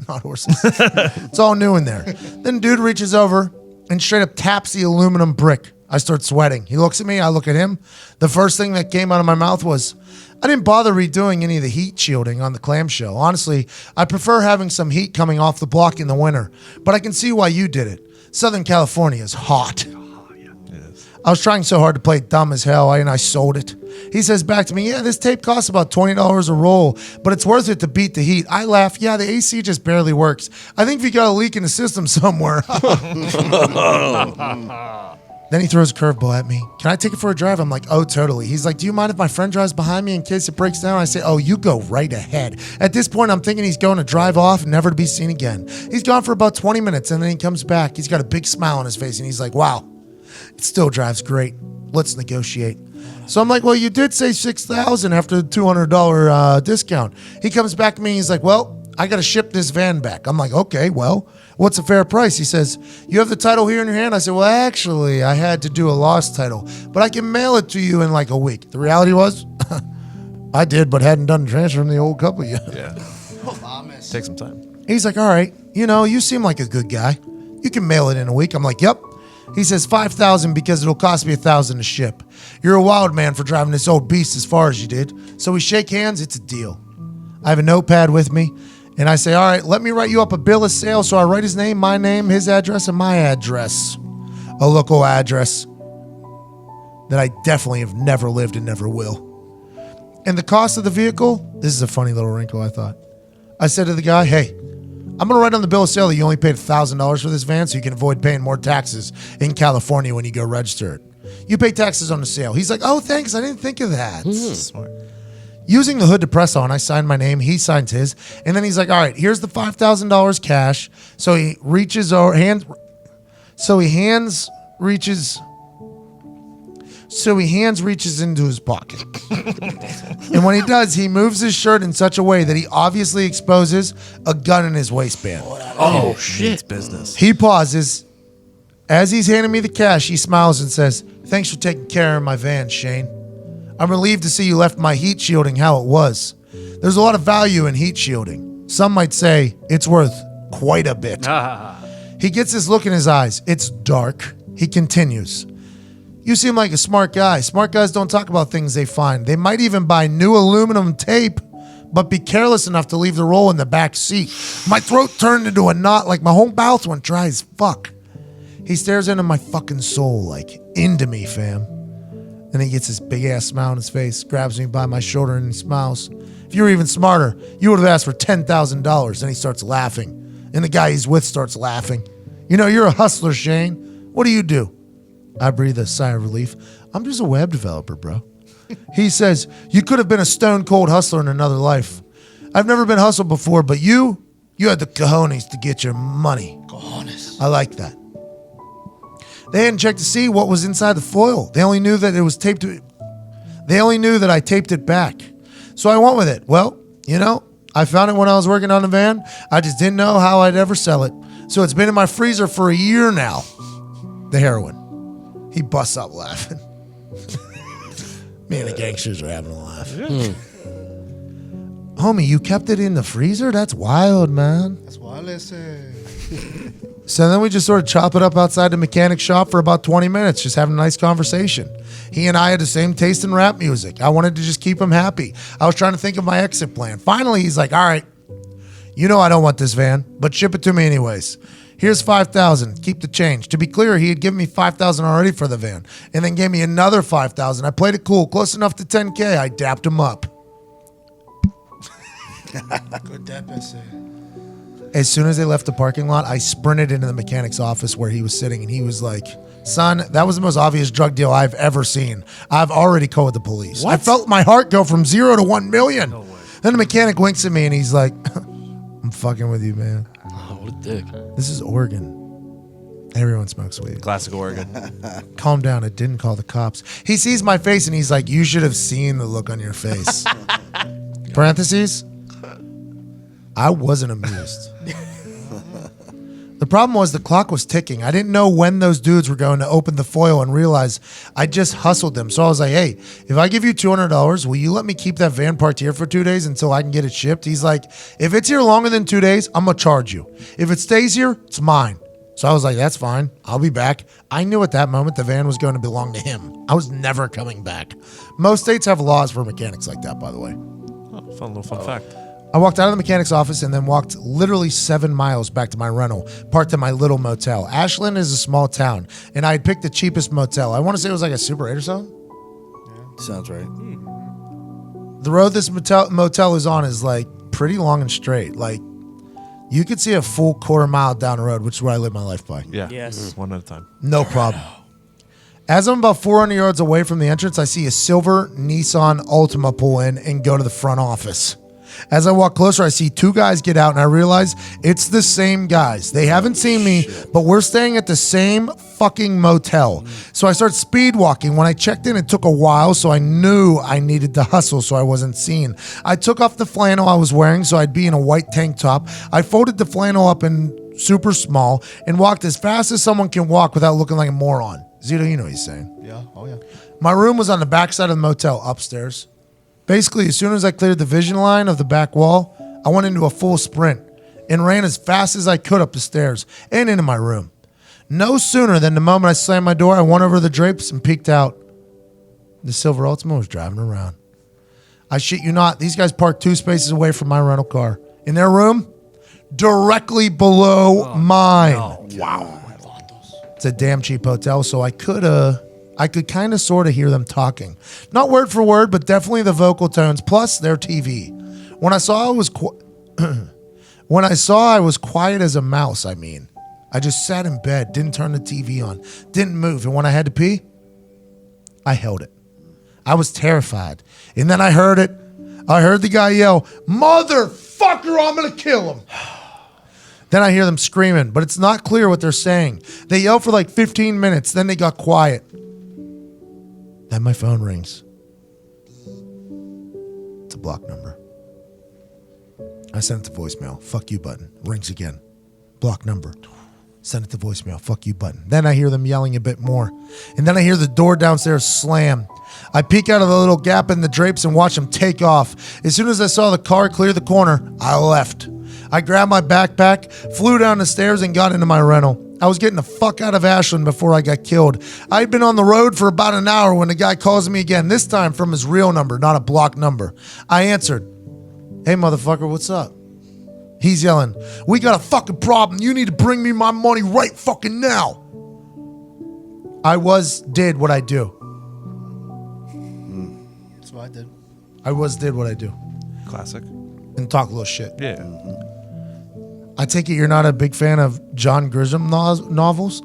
Not horses. It's all new in there. Then dude reaches over and straight up taps the aluminum brick. I start sweating. He looks at me. I look at him. The first thing that came out of my mouth was, I didn't bother redoing any of the heat shielding on the clamshell. Honestly, I prefer having some heat coming off the block in the winter. But I can see why you did it. Southern California is hot. I was trying so hard to play dumb as hell, and I sold it. He says back to me, yeah, this tape costs about $20 a roll, but it's worth it to beat the heat. I laugh, yeah, the AC just barely works. I think we got a leak in the system somewhere. Then he throws a curveball at me. Can I take it for a drive? I'm like, oh, totally. He's like, do you mind if my friend drives behind me in case it breaks down? I say, oh, you go right ahead. At this point, I'm thinking he's going to drive off, never to be seen again. He's gone for about 20 minutes, and then he comes back. He's got a big smile on his face, and he's like, wow, it still drives great. Let's negotiate. So I'm like, well, you did say $6,000 after the $200 discount. He comes back to me, and he's like, well, I got to ship this van back. I'm like, okay, well, what's a fair price? He says, you have the title here in your hand? I said, well, actually, I had to do a lost title, but I can mail it to you in like a week. The reality was, I did, but hadn't done the transfer from the old couple yet. Yeah. Take some time. He's like, all right, you seem like a good guy. You can mail it in a week. I'm like, yep. He says $5,000 because it'll cost me $1,000 to ship. You're a wild man for driving this old beast as far as you did. So we shake hands. It's a deal. I have a notepad with me. And I say, all right, let me write you up a bill of sale. So I write his name, my name, his address, and my address. A local address that I definitely have never lived and never will. And the cost of the vehicle, this is a funny little wrinkle, I thought. I said to the guy, hey, I'm going to write on the bill of sale that you only paid $1,000 for this van so you can avoid paying more taxes in California when you go register it. You pay taxes on the sale. He's like, oh, thanks. I didn't think of that. Smart. Using the hood to press on, I signed my name. He signs his. And then he's like, all right, here's the $5,000 cash. So he reaches over, reaches into his pocket. And when he does, he moves his shirt in such a way that he obviously exposes a gun in his waistband. Oh, shit. It's business. He pauses. As he's handing me the cash, he smiles and says, thanks for taking care of my van, Shane. I'm relieved to see you left my heat shielding how it was. There's a lot of value in heat shielding. Some might say it's worth quite a bit. He gets this look in his eyes. It's dark. He continues. You seem like a smart guy. Smart guys don't talk about things they find. They might even buy new aluminum tape, but be careless enough to leave the roll in the back seat. My throat turned into a knot like my whole mouth went dry as fuck. He stares into my fucking soul like, into me, fam. Then he gets this big-ass smile on his face, grabs me by my shoulder, and he smiles. If you were even smarter, you would have asked for $10,000. Then he starts laughing. And the guy he's with starts laughing. You're a hustler, Shane. What do? I breathe a sigh of relief. I'm just a web developer, bro. He says, you could have been a stone-cold hustler in another life. I've never been hustled before, but you had the cojones to get your money. Cojones. I like that. They hadn't checked to see what was inside the foil. They only knew that it was taped. They only knew that I taped it back. So I went with it. Well, I found it when I was working on the van. I just didn't know how I'd ever sell it. So it's been in my freezer for a year now. The heroin. He busts up laughing. Me and the gangsters are having a laugh. Homie, you kept it in the freezer? That's wild, man. That's wild, So then we just sort of chop it up outside the mechanic shop for about 20 minutes, just having a nice conversation. He and I had the same taste in rap music. I wanted to just keep him happy. I was trying to think of my exit plan. Finally, he's like, all right, you know I don't want this van, but ship it to me anyways. Here's $5,000. Keep the change. To be clear, he had given me $5,000 already for the van, and then gave me another $5,000. I played it cool, close enough to $10K. I dapped him up. Good dap, I say. As soon as they left the parking lot, I sprinted into the mechanic's office where he was sitting, and he was like, son, that was the most obvious drug deal I've ever seen. I've already called the police. What? I felt my heart go from 0 to 1 million. No way. Then the mechanic winks at me, and he's like, I'm fucking with you, man. Oh, what a dick. This is Oregon. Everyone smokes weed. Classic Oregon. Calm down. I didn't call the cops. He sees my face, and he's like, you should have seen the look on your face. Parentheses, I wasn't amused. The problem was the clock was ticking. I didn't know when those dudes were going to open the foil and realize I just hustled them. So I was like, hey, if I give you $200, will you let me keep that van parked here for 2 days until I can get it shipped? He's like, if it's here longer than 2 days, I'm going to charge you. If it stays here, it's mine. So I was like, that's fine. I'll be back. I knew at that moment the van was going to belong to him. I was never coming back. Most states have laws for mechanics like that, by the way. Oh, fun little fun fact. I walked out of the mechanic's office and then walked literally 7 miles back to my rental, parked at my little motel. Ashland is a small town, and I had picked the cheapest motel. I want to say it was like a Super 8 or something. Sounds right. The road this motel is on is like pretty long and straight. Like you could see a full quarter mile down the road, which is where I live my life by. Yeah. Yes. One at a time. No problem. As I'm about 400 yards away from the entrance, I see a silver Nissan Altima pull in and go to the front office. As I walk closer, I see 2 guys get out, and I realize it's the same guys. They haven't seen me, but we're staying at the same fucking motel. So I start speed walking. When I checked in, it took a while, so I knew I needed to hustle so I wasn't seen. I took off the flannel I was wearing so I'd be in a white tank top. I folded the flannel up in super small and walked as fast as someone can walk without looking like a moron. Zito, you know what he's saying. Yeah, oh yeah. My room was on the back side of the motel upstairs. Basically, as soon as I cleared the vision line of the back wall, I went into a full sprint and ran as fast as I could up the stairs and into my room. No sooner than the moment I slammed my door, I went over the drapes and peeked out. The silver Altima was driving around. I shit you not, these guys parked 2 spaces away from my rental car. In their room, directly below mine. Wow. It's a damn cheap hotel, so I could kind of sort of hear them talking. Not word for word, but definitely the vocal tones, plus their TV. When I saw I was quiet as a mouse, I mean. I just sat in bed, didn't turn the TV on, didn't move, and when I had to pee, I held it. I was terrified. And then I heard it. I heard the guy yell, "Motherfucker, I'm gonna kill him." Then I hear them screaming, but it's not clear what they're saying. They yell for like 15 minutes, then they got quiet. Then my phone rings. It's a block number. I sent it to voicemail. Fuck you button. Rings again. Block number. Send it to voicemail. Fuck you button. Then I hear them yelling a bit more. And then I hear the door downstairs slam. I peek out of the little gap in the drapes and watch them take off. As soon as I saw the car clear the corner, I left. I grabbed my backpack, flew down the stairs, and got into my rental. I was getting the fuck out of Ashland before I got killed. I'd been on the road for about an hour when the guy calls me again, this time from his real number, not a block number. I answered, "Hey, motherfucker, what's up?" He's yelling, "We got a fucking problem. You need to bring me my money right fucking now." Did what I do. That's what I did. Did what I do. Classic. And talk a little shit. Yeah. I take it you're not a big fan of John Grisham novels?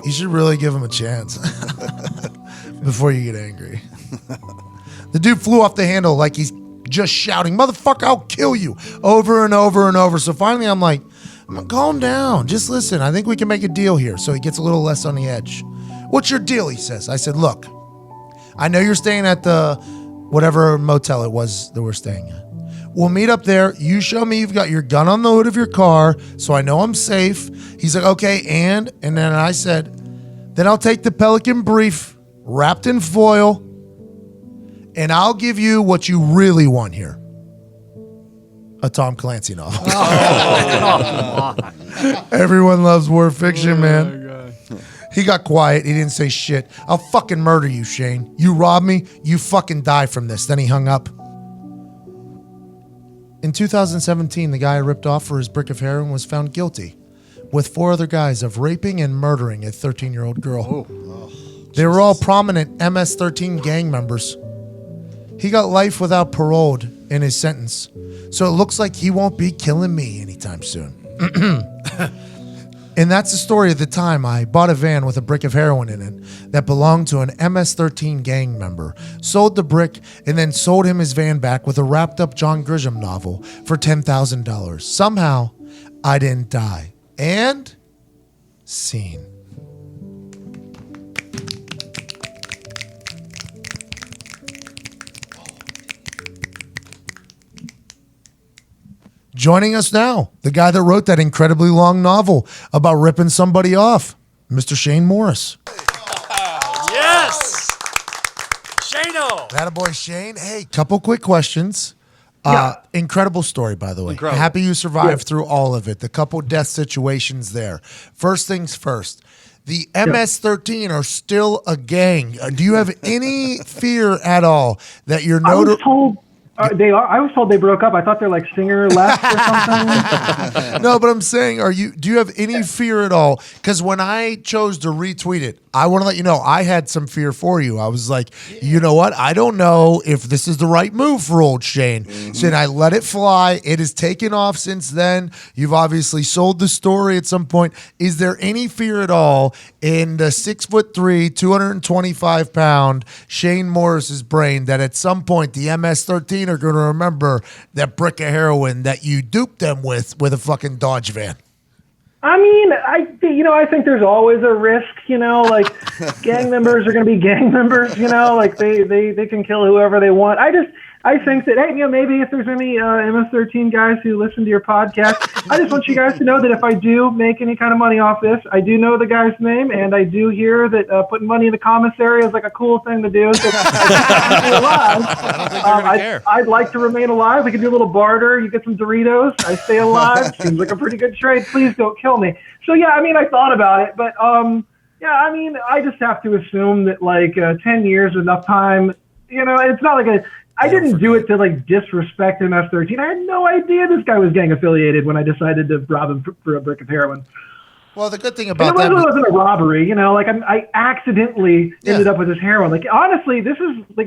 You should really give him a chance before you get angry. The dude flew off the handle like he's just shouting, "Motherfucker, I'll kill you," over and over and over. So finally I'm like, calm down. Just listen. I think we can make a deal here. So he gets a little less on the edge. "What's your deal?" he says. I said, "Look, I know you're staying at the whatever motel it was that we're staying at. We'll meet up there. You show me you've got your gun on the hood of your car so I know I'm safe." He's like, "Okay, and then I said, "Then I'll take the Pelican brief wrapped in foil and I'll give you what you really want here." A Tom Clancy novel. Everyone loves war fiction, man. He got quiet. He didn't say shit. I'll fucking murder you, Shane. You rob me, you fucking die from this. Then he hung up. In 2017, the guy I ripped off for his brick of heroin was found guilty with 4 other guys of raping and murdering a 13-year-old girl. They were all prominent MS-13 gang members. He got life without parole in his sentence, so it looks like he won't be killing me anytime soon. And that's the story of the time I bought a van with a brick of heroin in it that belonged to an MS-13 gang member, sold the brick, and then sold him his van back with a wrapped-up John Grisham novel for $10,000. Somehow, I didn't die. And scene. Joining us now, the guy that wrote that incredibly long novel about ripping somebody off, Mr. Shane Morris. Yes! Shano! Attaboy, Shane. Hey, couple quick questions. Incredible story, by the way. Incredible. Happy you survived through all of it. The couple death situations there. First things first. The MS-13 are still a gang. Do you have any fear at all that you're I was told I was told they broke up. I thought they're like Singer left or something. No, but I'm saying, do you have any fear at all? Because when I chose to retweet it, I want to let you know I had some fear for you. I was like, you know what? I don't know if this is the right move for old Shane. So then I let it fly. It has taken off since then. You've obviously sold the story at some point. Is there any fear at all in the 6'3", 225-pound Shane Morris's brain that at some point the MS-13 are going to remember that brick of heroin that you duped them with a fucking Dodge van? I mean, I think there's always a risk, like gang members are going to be gang members, like they can kill whoever they want. I think that, hey, maybe if there's any MS-13 guys who listen to your podcast, I just want you guys to know that if I do make any kind of money off this, I do know the guy's name, and I do hear that putting money in the commissary is like a cool thing to do. So I'd like to remain alive. We could do a little barter. You get some Doritos. I stay alive. Seems like a pretty good trade. Please don't kill me. So, yeah, I thought about it, but, I just have to assume that, 10 years is enough time. It's not like I didn't do it to disrespect MS-13. I had no idea this guy was gang affiliated when I decided to rob him for a brick of heroin. Well, the good thing about that wasn't a robbery, I accidentally ended up with this heroin. Honestly, this should be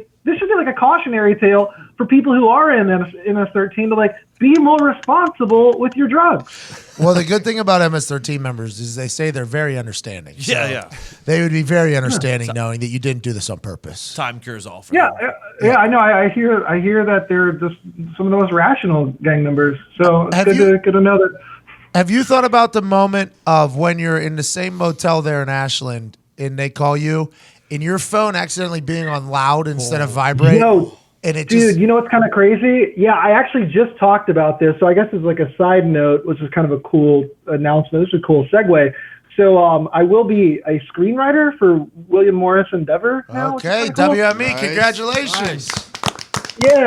a cautionary tale for people who are in MS-13 to be more responsible with your drugs. Well, the good thing about MS-13 members is they say they're very understanding. Yeah. They would be very understanding knowing that you didn't do this on purpose. Time cures all for them. I know. I hear that they're just some of the most rational gang members. So it's good to know that. Have you thought about the moment of when you're in the same motel there in Ashland and they call you and your phone accidentally being on loud instead of vibrate? Dude, you know what's kind of crazy? Yeah, I actually just talked about this. So I guess it's a side note, which is kind of a cool announcement. This is a cool segue. So I will be a screenwriter for William Morris Endeavor now. Okay, cool. WME, nice. Congratulations. Nice. Yeah.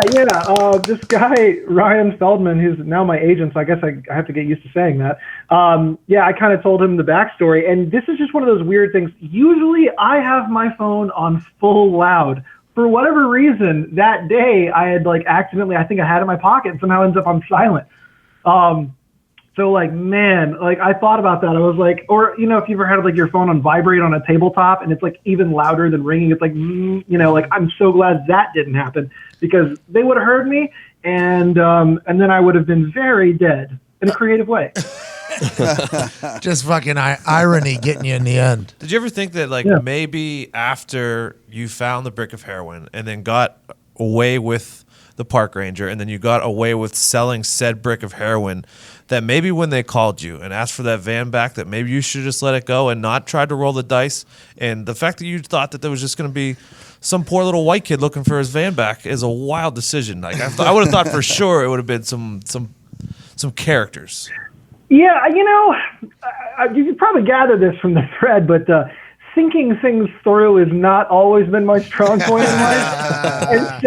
This guy, Ryan Feldman, who's now my agent, so I guess I have to get used to saying that. I kind of told him the backstory, and this is just one of those weird things. Usually I have my phone on full loud. For whatever reason, that day I had accidentally, I think I had it in my pocket and somehow ends up on silent. I thought about that. I was like, or, if you ever had your phone on vibrate on a tabletop and it's even louder than ringing, it's I'm so glad that didn't happen because they would have heard me and then I would have been very dead in a creative way. Just fucking irony getting you in the end. Did you ever think that maybe after you found the brick of heroin and then got away with the park ranger and then you got away with selling said brick of heroin, that maybe when they called you and asked for that van back, that maybe you should just let it go and not try to roll the dice? And the fact that you thought that there was just going to be some poor little white kid looking for his van back is a wild decision. I would have thought for sure it would have been some characters. Yeah, you could probably gather this from the thread, but thinking things through has not always been my strong point in life. And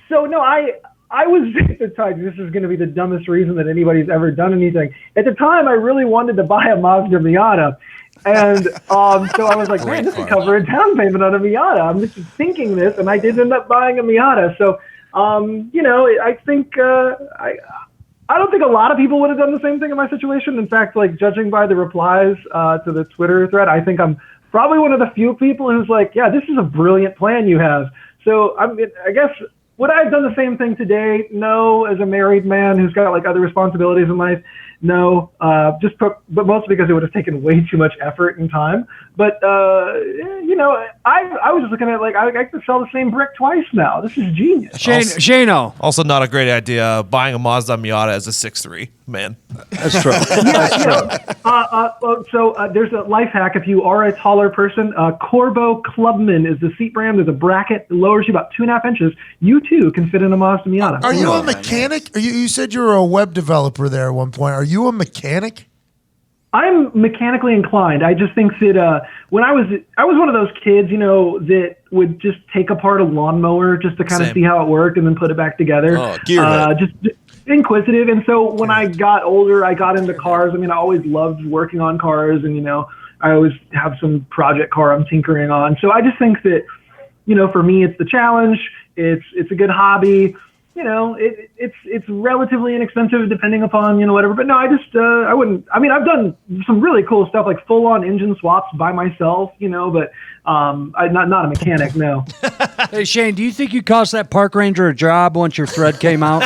so no, I I was at the time, this is going to be the dumbest reason that anybody's ever done anything. At the time, I really wanted to buy a Mazda Miata. And so I was like, man, this would cover a down payment on a Miata. I'm just thinking this, and I did end up buying a Miata. So, I think I don't think a lot of people would have done the same thing in my situation. In fact, like judging by the replies to the Twitter thread, I think I'm probably one of the few people who's like, yeah, this is a brilliant plan you have. So I guess, would I have done the same thing today? No, as a married man who's got like other responsibilities in life. No, but mostly because it would have taken way too much effort and time. But, I was just looking at like, I could sell the same brick twice now. This is genius. Shano. Also not a great idea buying a Mazda Miata as a 6'3", man. That's true. So there's a life hack. If you are a taller person, Corbo Clubman is the seat brand. There's a bracket that lowers you about 2.5 inches. You too can fit in a Mazda Miata. Are you a mechanic? You said you were a web developer there at one point. Are you a mechanic? I'm mechanically inclined. I just think that when I was one of those kids, that would just take apart a lawnmower just to kind of see how it worked and then put it back together. Oh, gearhead. Just inquisitive. And so when I got older, I got into cars. I mean, I always loved working on cars, and I always have some project car I'm tinkering on. So I just think that, for me, it's the challenge. It's a good hobby. It's relatively inexpensive depending upon, whatever. But no, I wouldn't. I mean, I've done some really cool stuff like full on engine swaps by myself, but I'm not a mechanic, no. Hey, Shane, do you think you cost that park ranger a job once your thread came out?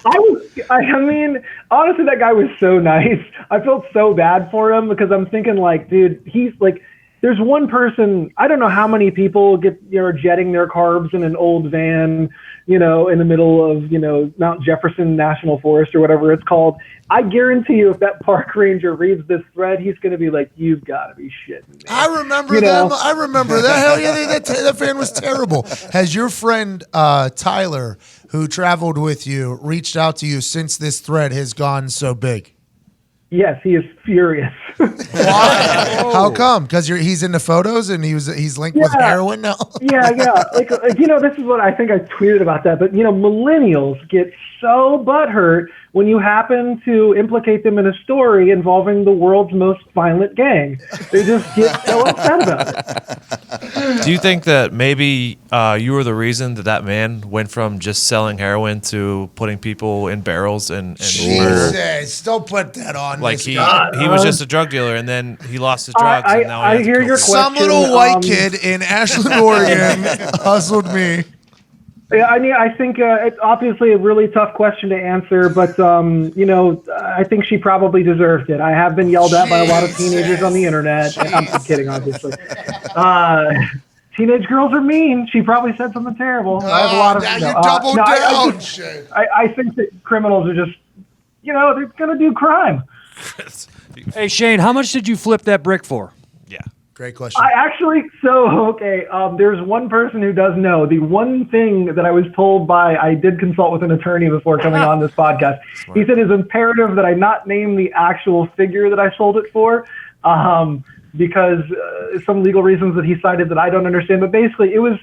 I mean, honestly, that guy was so nice. I felt so bad for him because I'm thinking like, dude, he's like, there's one person, I don't know how many people are jetting their carbs in an old van, in the middle of, Mount Jefferson National Forest or whatever it's called. I guarantee you if that park ranger reads this thread, he's going to be like, you've got to be shitting me. I remember them. I remember that. Hell yeah, that van was terrible. Has your friend Tyler, who traveled with you, reached out to you since this thread has gone so big? Yes, he is furious. Why? How come? Because he's into photos and he's linked with heroin now. Yeah. Like this is what I think I tweeted about that. But millennials get so butthurt when you happen to implicate them in a story involving the world's most violent gang. They just get so upset about it. Do you think that maybe you were the reason that man went from just selling heroin to putting people in barrels and murder? Jesus, don't put that on. Like he was just a drug dealer, and then he lost his drugs. And now I hear your question. Some little white kid in Ashland, Oregon, hustled me. Yeah, I mean, I think it's obviously a really tough question to answer, but I think she probably deserved it. I have been yelled at by a lot of teenagers on the internet. I'm just kidding, obviously. Teenage girls are mean. She probably said something terrible. I have a lot of. Now you doubled down. I think that criminals are just, they're gonna do crime. Hey Shane, how much did you flip that brick for? Yeah. Great question. There's one person who does know. The one thing that I was told I did consult with an attorney before coming on this podcast. Smart. He said it's imperative that I not name the actual figure that I sold it for, because some legal reasons that he cited that I don't understand. But basically, it was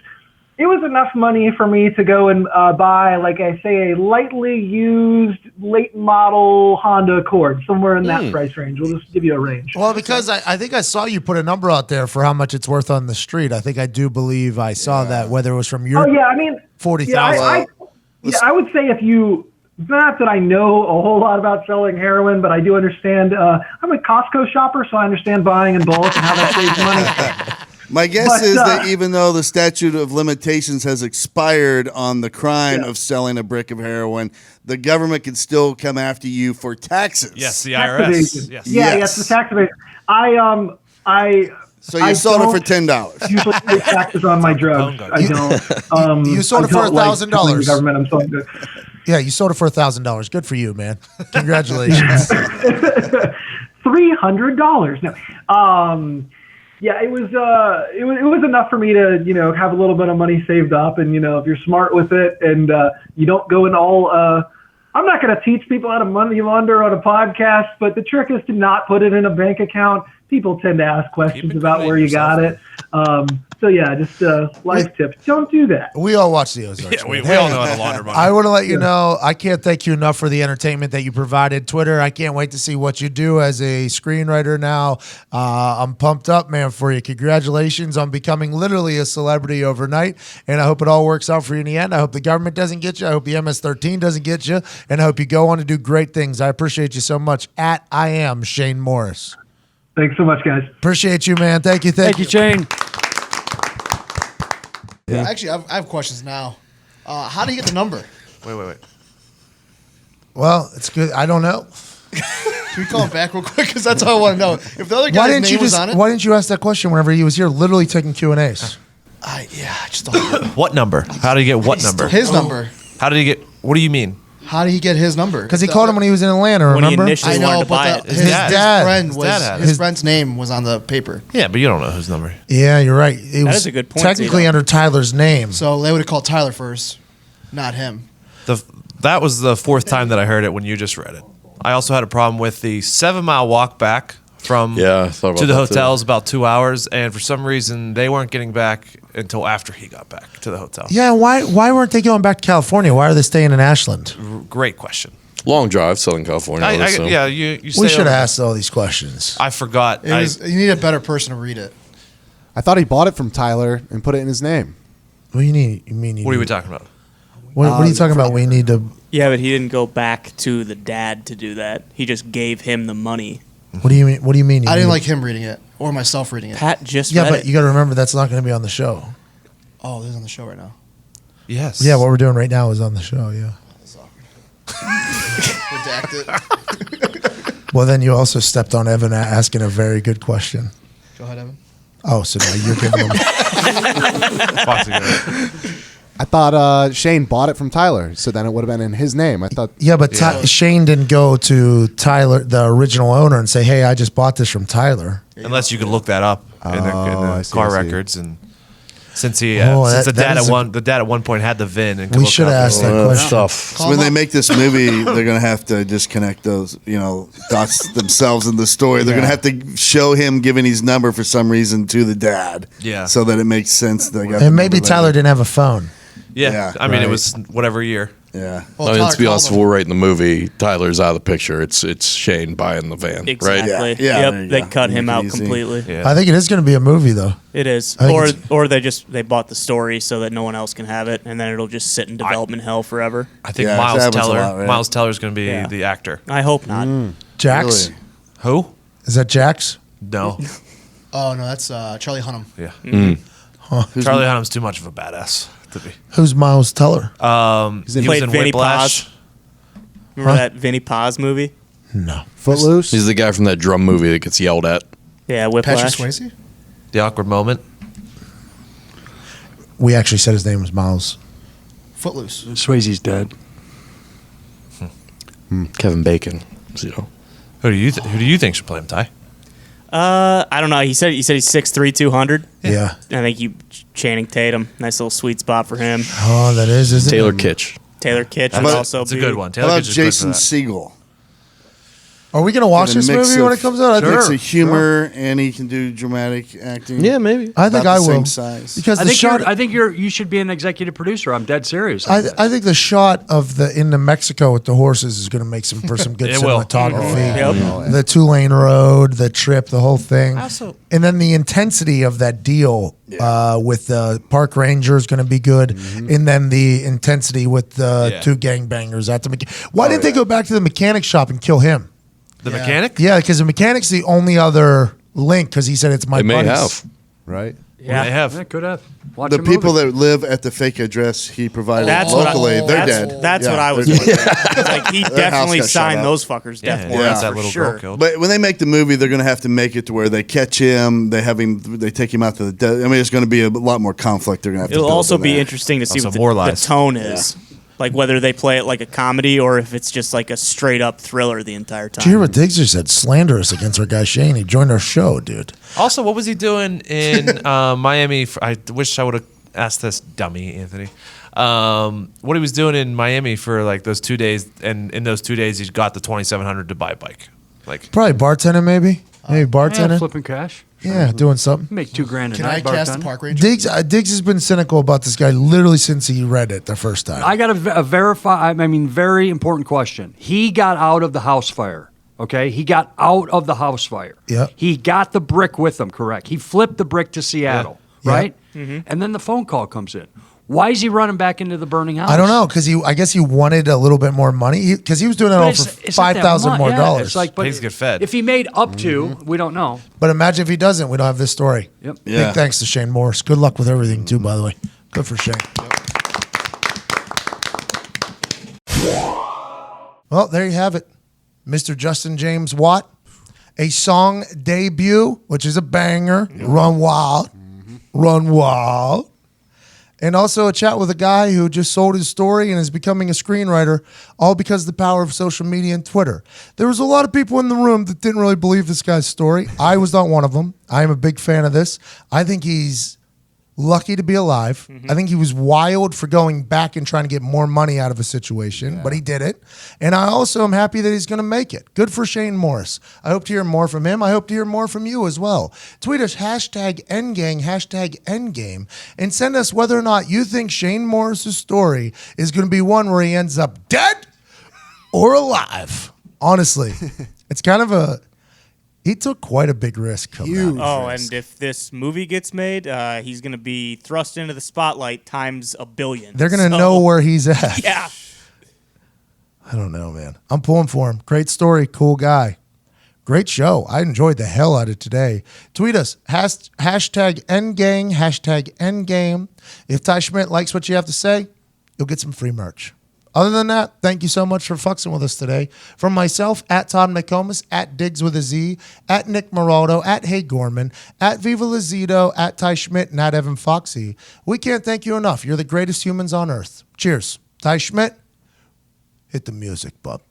enough money for me to go and buy, like I say, a lightly used late model Honda Accord, somewhere in that price range. We'll just give you a range. Well, because I think I saw you put a number out there for how much it's worth on the street. I think I do believe I saw that, whether it was from your 40,000. I would say if you, not that I know a whole lot about selling heroin, but I do understand. I'm a Costco shopper, so I understand buying in bulk and how that saves money. My guess is that even though the statute of limitations has expired on the crime of selling a brick of heroin, the government can still come after you for taxes. Yes, the IRS. Yes. Yes, the tax evasion. So you sold it for $10. Usually pay taxes on my drugs. I don't. You sold it for $1,000. The government, I'm selling it. Yeah, you sold it for $1,000. Good for you, man. Congratulations. $300. No. Yeah, it was enough for me to, have a little bit of money saved up, and, if you're smart with it and you don't go in all, I'm not going to teach people how to money launder on a podcast, but the trick is to not put it in a bank account, people tend to ask questions it about clean where you yourself. got it. So yeah, just life tips. Don't do that. We all watch the Ozarks. Yeah, we man. all know how to launder money. I want to let you know, I can't thank you enough for the entertainment that you provided. Twitter, I can't wait to see what you do as a screenwriter now. I'm pumped up, man, for you. Congratulations on becoming literally a celebrity overnight, and I hope it all works out for you in the end. I hope the government doesn't get you. I hope the MS-13 doesn't get you, and I hope you go on to do great things. I appreciate you so much. At I am Shane Morris. Thanks so much, guys. Appreciate you, man. Thank you. Thank you, Shane. Yeah. Actually, I have questions now. How do you get the number? Wait. Well, it's good. I don't know. Can we call him back real quick? Because that's all I want to know. If the other guy's name was on it. Why didn't you ask that question whenever he was here, literally taking Q&As? I just don't. What number? How do you get what number? His number. How did he get? What do you mean? How did he get his number? Because he called him when he was in Atlanta, When he remember? initially I know, wanted to buy but it. his dad. friend His was dad had it. his friend's name was on the paper. Yeah, but you don't know his number. Yeah, you're right. It was is a good point, technically Tito. under Tyler's name. So they would have called Tyler first, not him. That was the fourth time that I heard it when you just read it. I also had a problem with the 7-mile walk back from Yeah, I thought about to the that too. hotel is about 2 hours, and for some reason they weren't getting back until after he got back to the hotel. Yeah, why weren't they going back to California? Why are they staying in Ashland? Great question. Long drive, Southern California. I would assume. Yeah, you We stay should have over- asked all these questions. I forgot. You need a better person to read it. I thought he bought it from Tyler and put it in his name. What do you need? You mean? What are we talking about? What are you talking about? We need to. Yeah, but he didn't go back to the dad to do that. He just gave him the money. What do you mean? What do you mean? I didn't like him reading it or myself reading it. Pat just Yeah, read but it. you got to remember that's not going to be on the show. Oh, this is on the show right now. Yes. Yeah, what we're doing right now is on the show. Yeah. Redact it. Well, then you also stepped on Evan asking a very good question. Go ahead, Evan. Oh, so now you're giving him. I thought Shane bought it from Tyler, so then it would have been in his name. I thought. Yeah, but Shane didn't go to Tyler, the original owner, and say, "Hey, I just bought this from Tyler." Unless you could look that up in the I see, car I see. records, and since he Oh, the that dad is at one point had the VIN, and could We look should up have the- asked that Well, that's question. tough. So when they make this movie, they're going to have to disconnect those, dots themselves in the story. They're going to have to show him giving his number for some reason to the dad. Yeah. So that it makes sense. They got the And maybe number Tyler later. didn't have a phone. Yeah, I mean it was whatever year. Yeah. Well, I mean, Tyler to be called honest, him. we're right in the movie. Tyler's out of the picture. It's Shane buying the van, right? Exactly. Yeah, Yep. there you They go. cut him Make it out easy. completely. Yeah. I think it is going to be a movie, though. It is. I think Or they bought the story so that no one else can have it, and then it'll just sit in development hell forever. I think Yeah, Miles that happens a Teller. lot, right? Miles Teller's going to be Yeah. the actor. I hope not. Jax? Really? Who? Is that Jax? No. Oh no, that's Charlie Hunnam. Yeah. Who's- Charlie Hunnam's too much of a badass to be. Who's Miles Teller? He was Played in Vinny Whiplash. Paz. Remember that Vinny Paz movie? No. Footloose. He's the guy from that drum movie that gets yelled at. Yeah, Patrick Whiplash. Swayze. The Awkward Moment. We actually said his name was Miles. Footloose. Swayze's dead. Kevin Bacon. Who do you think should play him, Ty? I don't know. He said he's 6'3", 200. Yeah. I think Channing Tatum. Nice little sweet spot for him. Oh, that is, isn't Taylor it? Kitsch. Taylor Kitsch would about- also It's be a good one. How Taylor about Kitsch is good for Jason that. Segel? Are we going to watch Get a this mix movie when of- it comes out? I Mix think, of humor, and he can do dramatic acting. Yeah, maybe. I think About I the will. same size. Because I the think shot. you should be an executive producer. I'm dead serious. I think the shot of the into Mexico with the horses is going to make for some good It will. cinematography. Yep. The 2-lane road, the trip, the whole thing, Also- and then the intensity of that deal with the park ranger is going to be good, and then the intensity with the two gangbangers at the. Why didn't they go back to the mechanic shop and kill him? The mechanic? Yeah, because the mechanic's the only other link. Because he said it's my. They may buddies. have. Right. Yeah, they have. Yeah, could have. Watch The a people movie. that live at the fake address he provided That's what I- locally, they're that's- dead. That's Yeah, what I was they're wondering. dead. It's like he Their house definitely got shut signed up. those fuckers death Yeah, warrants that's that for little sure. girl killed. But when they make the movie, they're going to have to make it to where they catch him. They take him out to the. I mean, it's going to be a lot more conflict. They're going to have to. It'll build also in be that. interesting to see Also what more the lies. tone is. Like whether they play it like a comedy or if it's just like a straight up thriller the entire time. Did you hear what Diggs said? Slanderous against our guy Shane. He joined our show, dude. Also, what was he doing in Miami? I wish I would have asked this, dummy Anthony. What he was doing in Miami for like those 2 days, and in those 2 days, he got the 2700 to buy a bike. Like, Probably bartending, maybe. Maybe bartending. flipping cash. Yeah, doing something. Make $2,000 a Can night. I cast the bartender. park ranger? Diggs has been cynical about this guy literally since he read it the first time. I got a very important question. He got out of the house fire. Okay, he got out of the house fire. Yeah. He got the brick with him. Correct. He flipped the brick to Seattle. Yeah. Right. And then the phone call comes in. Why is he running back into the burning house? I don't know because I guess he wanted a little bit more money because he was doing it all for $5,000 more dollars. It's like, but Pigs get fed. If he made up to, we don't know. But imagine if he doesn't, we don't have this story. Yep. Yeah. Big thanks to Shane Morris. Good luck with everything too, by the way. Good for Shane. Well, there you have it. Mr. Justin James Watt. A song debut, which is a banger. Run Wild. Run Wild. And also a chat with a guy who just sold his story and is becoming a screenwriter, all because of the power of social media and Twitter. There was a lot of people in the room that didn't really believe this guy's story. I was not one of them. I am a big fan of this. I think he's lucky to be alive. I think he was wild for going back and trying to get more money out of a situation, but he did it. And I also am happy that he's going to make it. Good for Shane Morris. I hope to hear more from him. I hope to hear more from you as well. Tweet us #Endgang, #Endgame, and send us whether or not you think Shane Morris's story is going to be one where he ends up dead or alive. Honestly, it's kind of he took quite a big risk coming out. And if this movie gets made, he's going to be thrust into the spotlight times a billion. They're going to know where he's at. Yeah. I don't know, man. I'm pulling for him. Great story. Cool guy. Great show. I enjoyed the hell out of today. Tweet us. #Endgang, #Endgame. If Ty Schmidt likes what you have to say, you'll get some free merch. Other than that, thank you so much for fucking with us today. From myself, @Todd McComas, @Diggs with a Z, @Nick Moraldo, @Hey Gorman, @Viva Lazito, @Ty Schmidt, and @Evan Foxy. We can't thank you enough. You're the greatest humans on earth. Cheers. Ty Schmidt, hit the music, bub.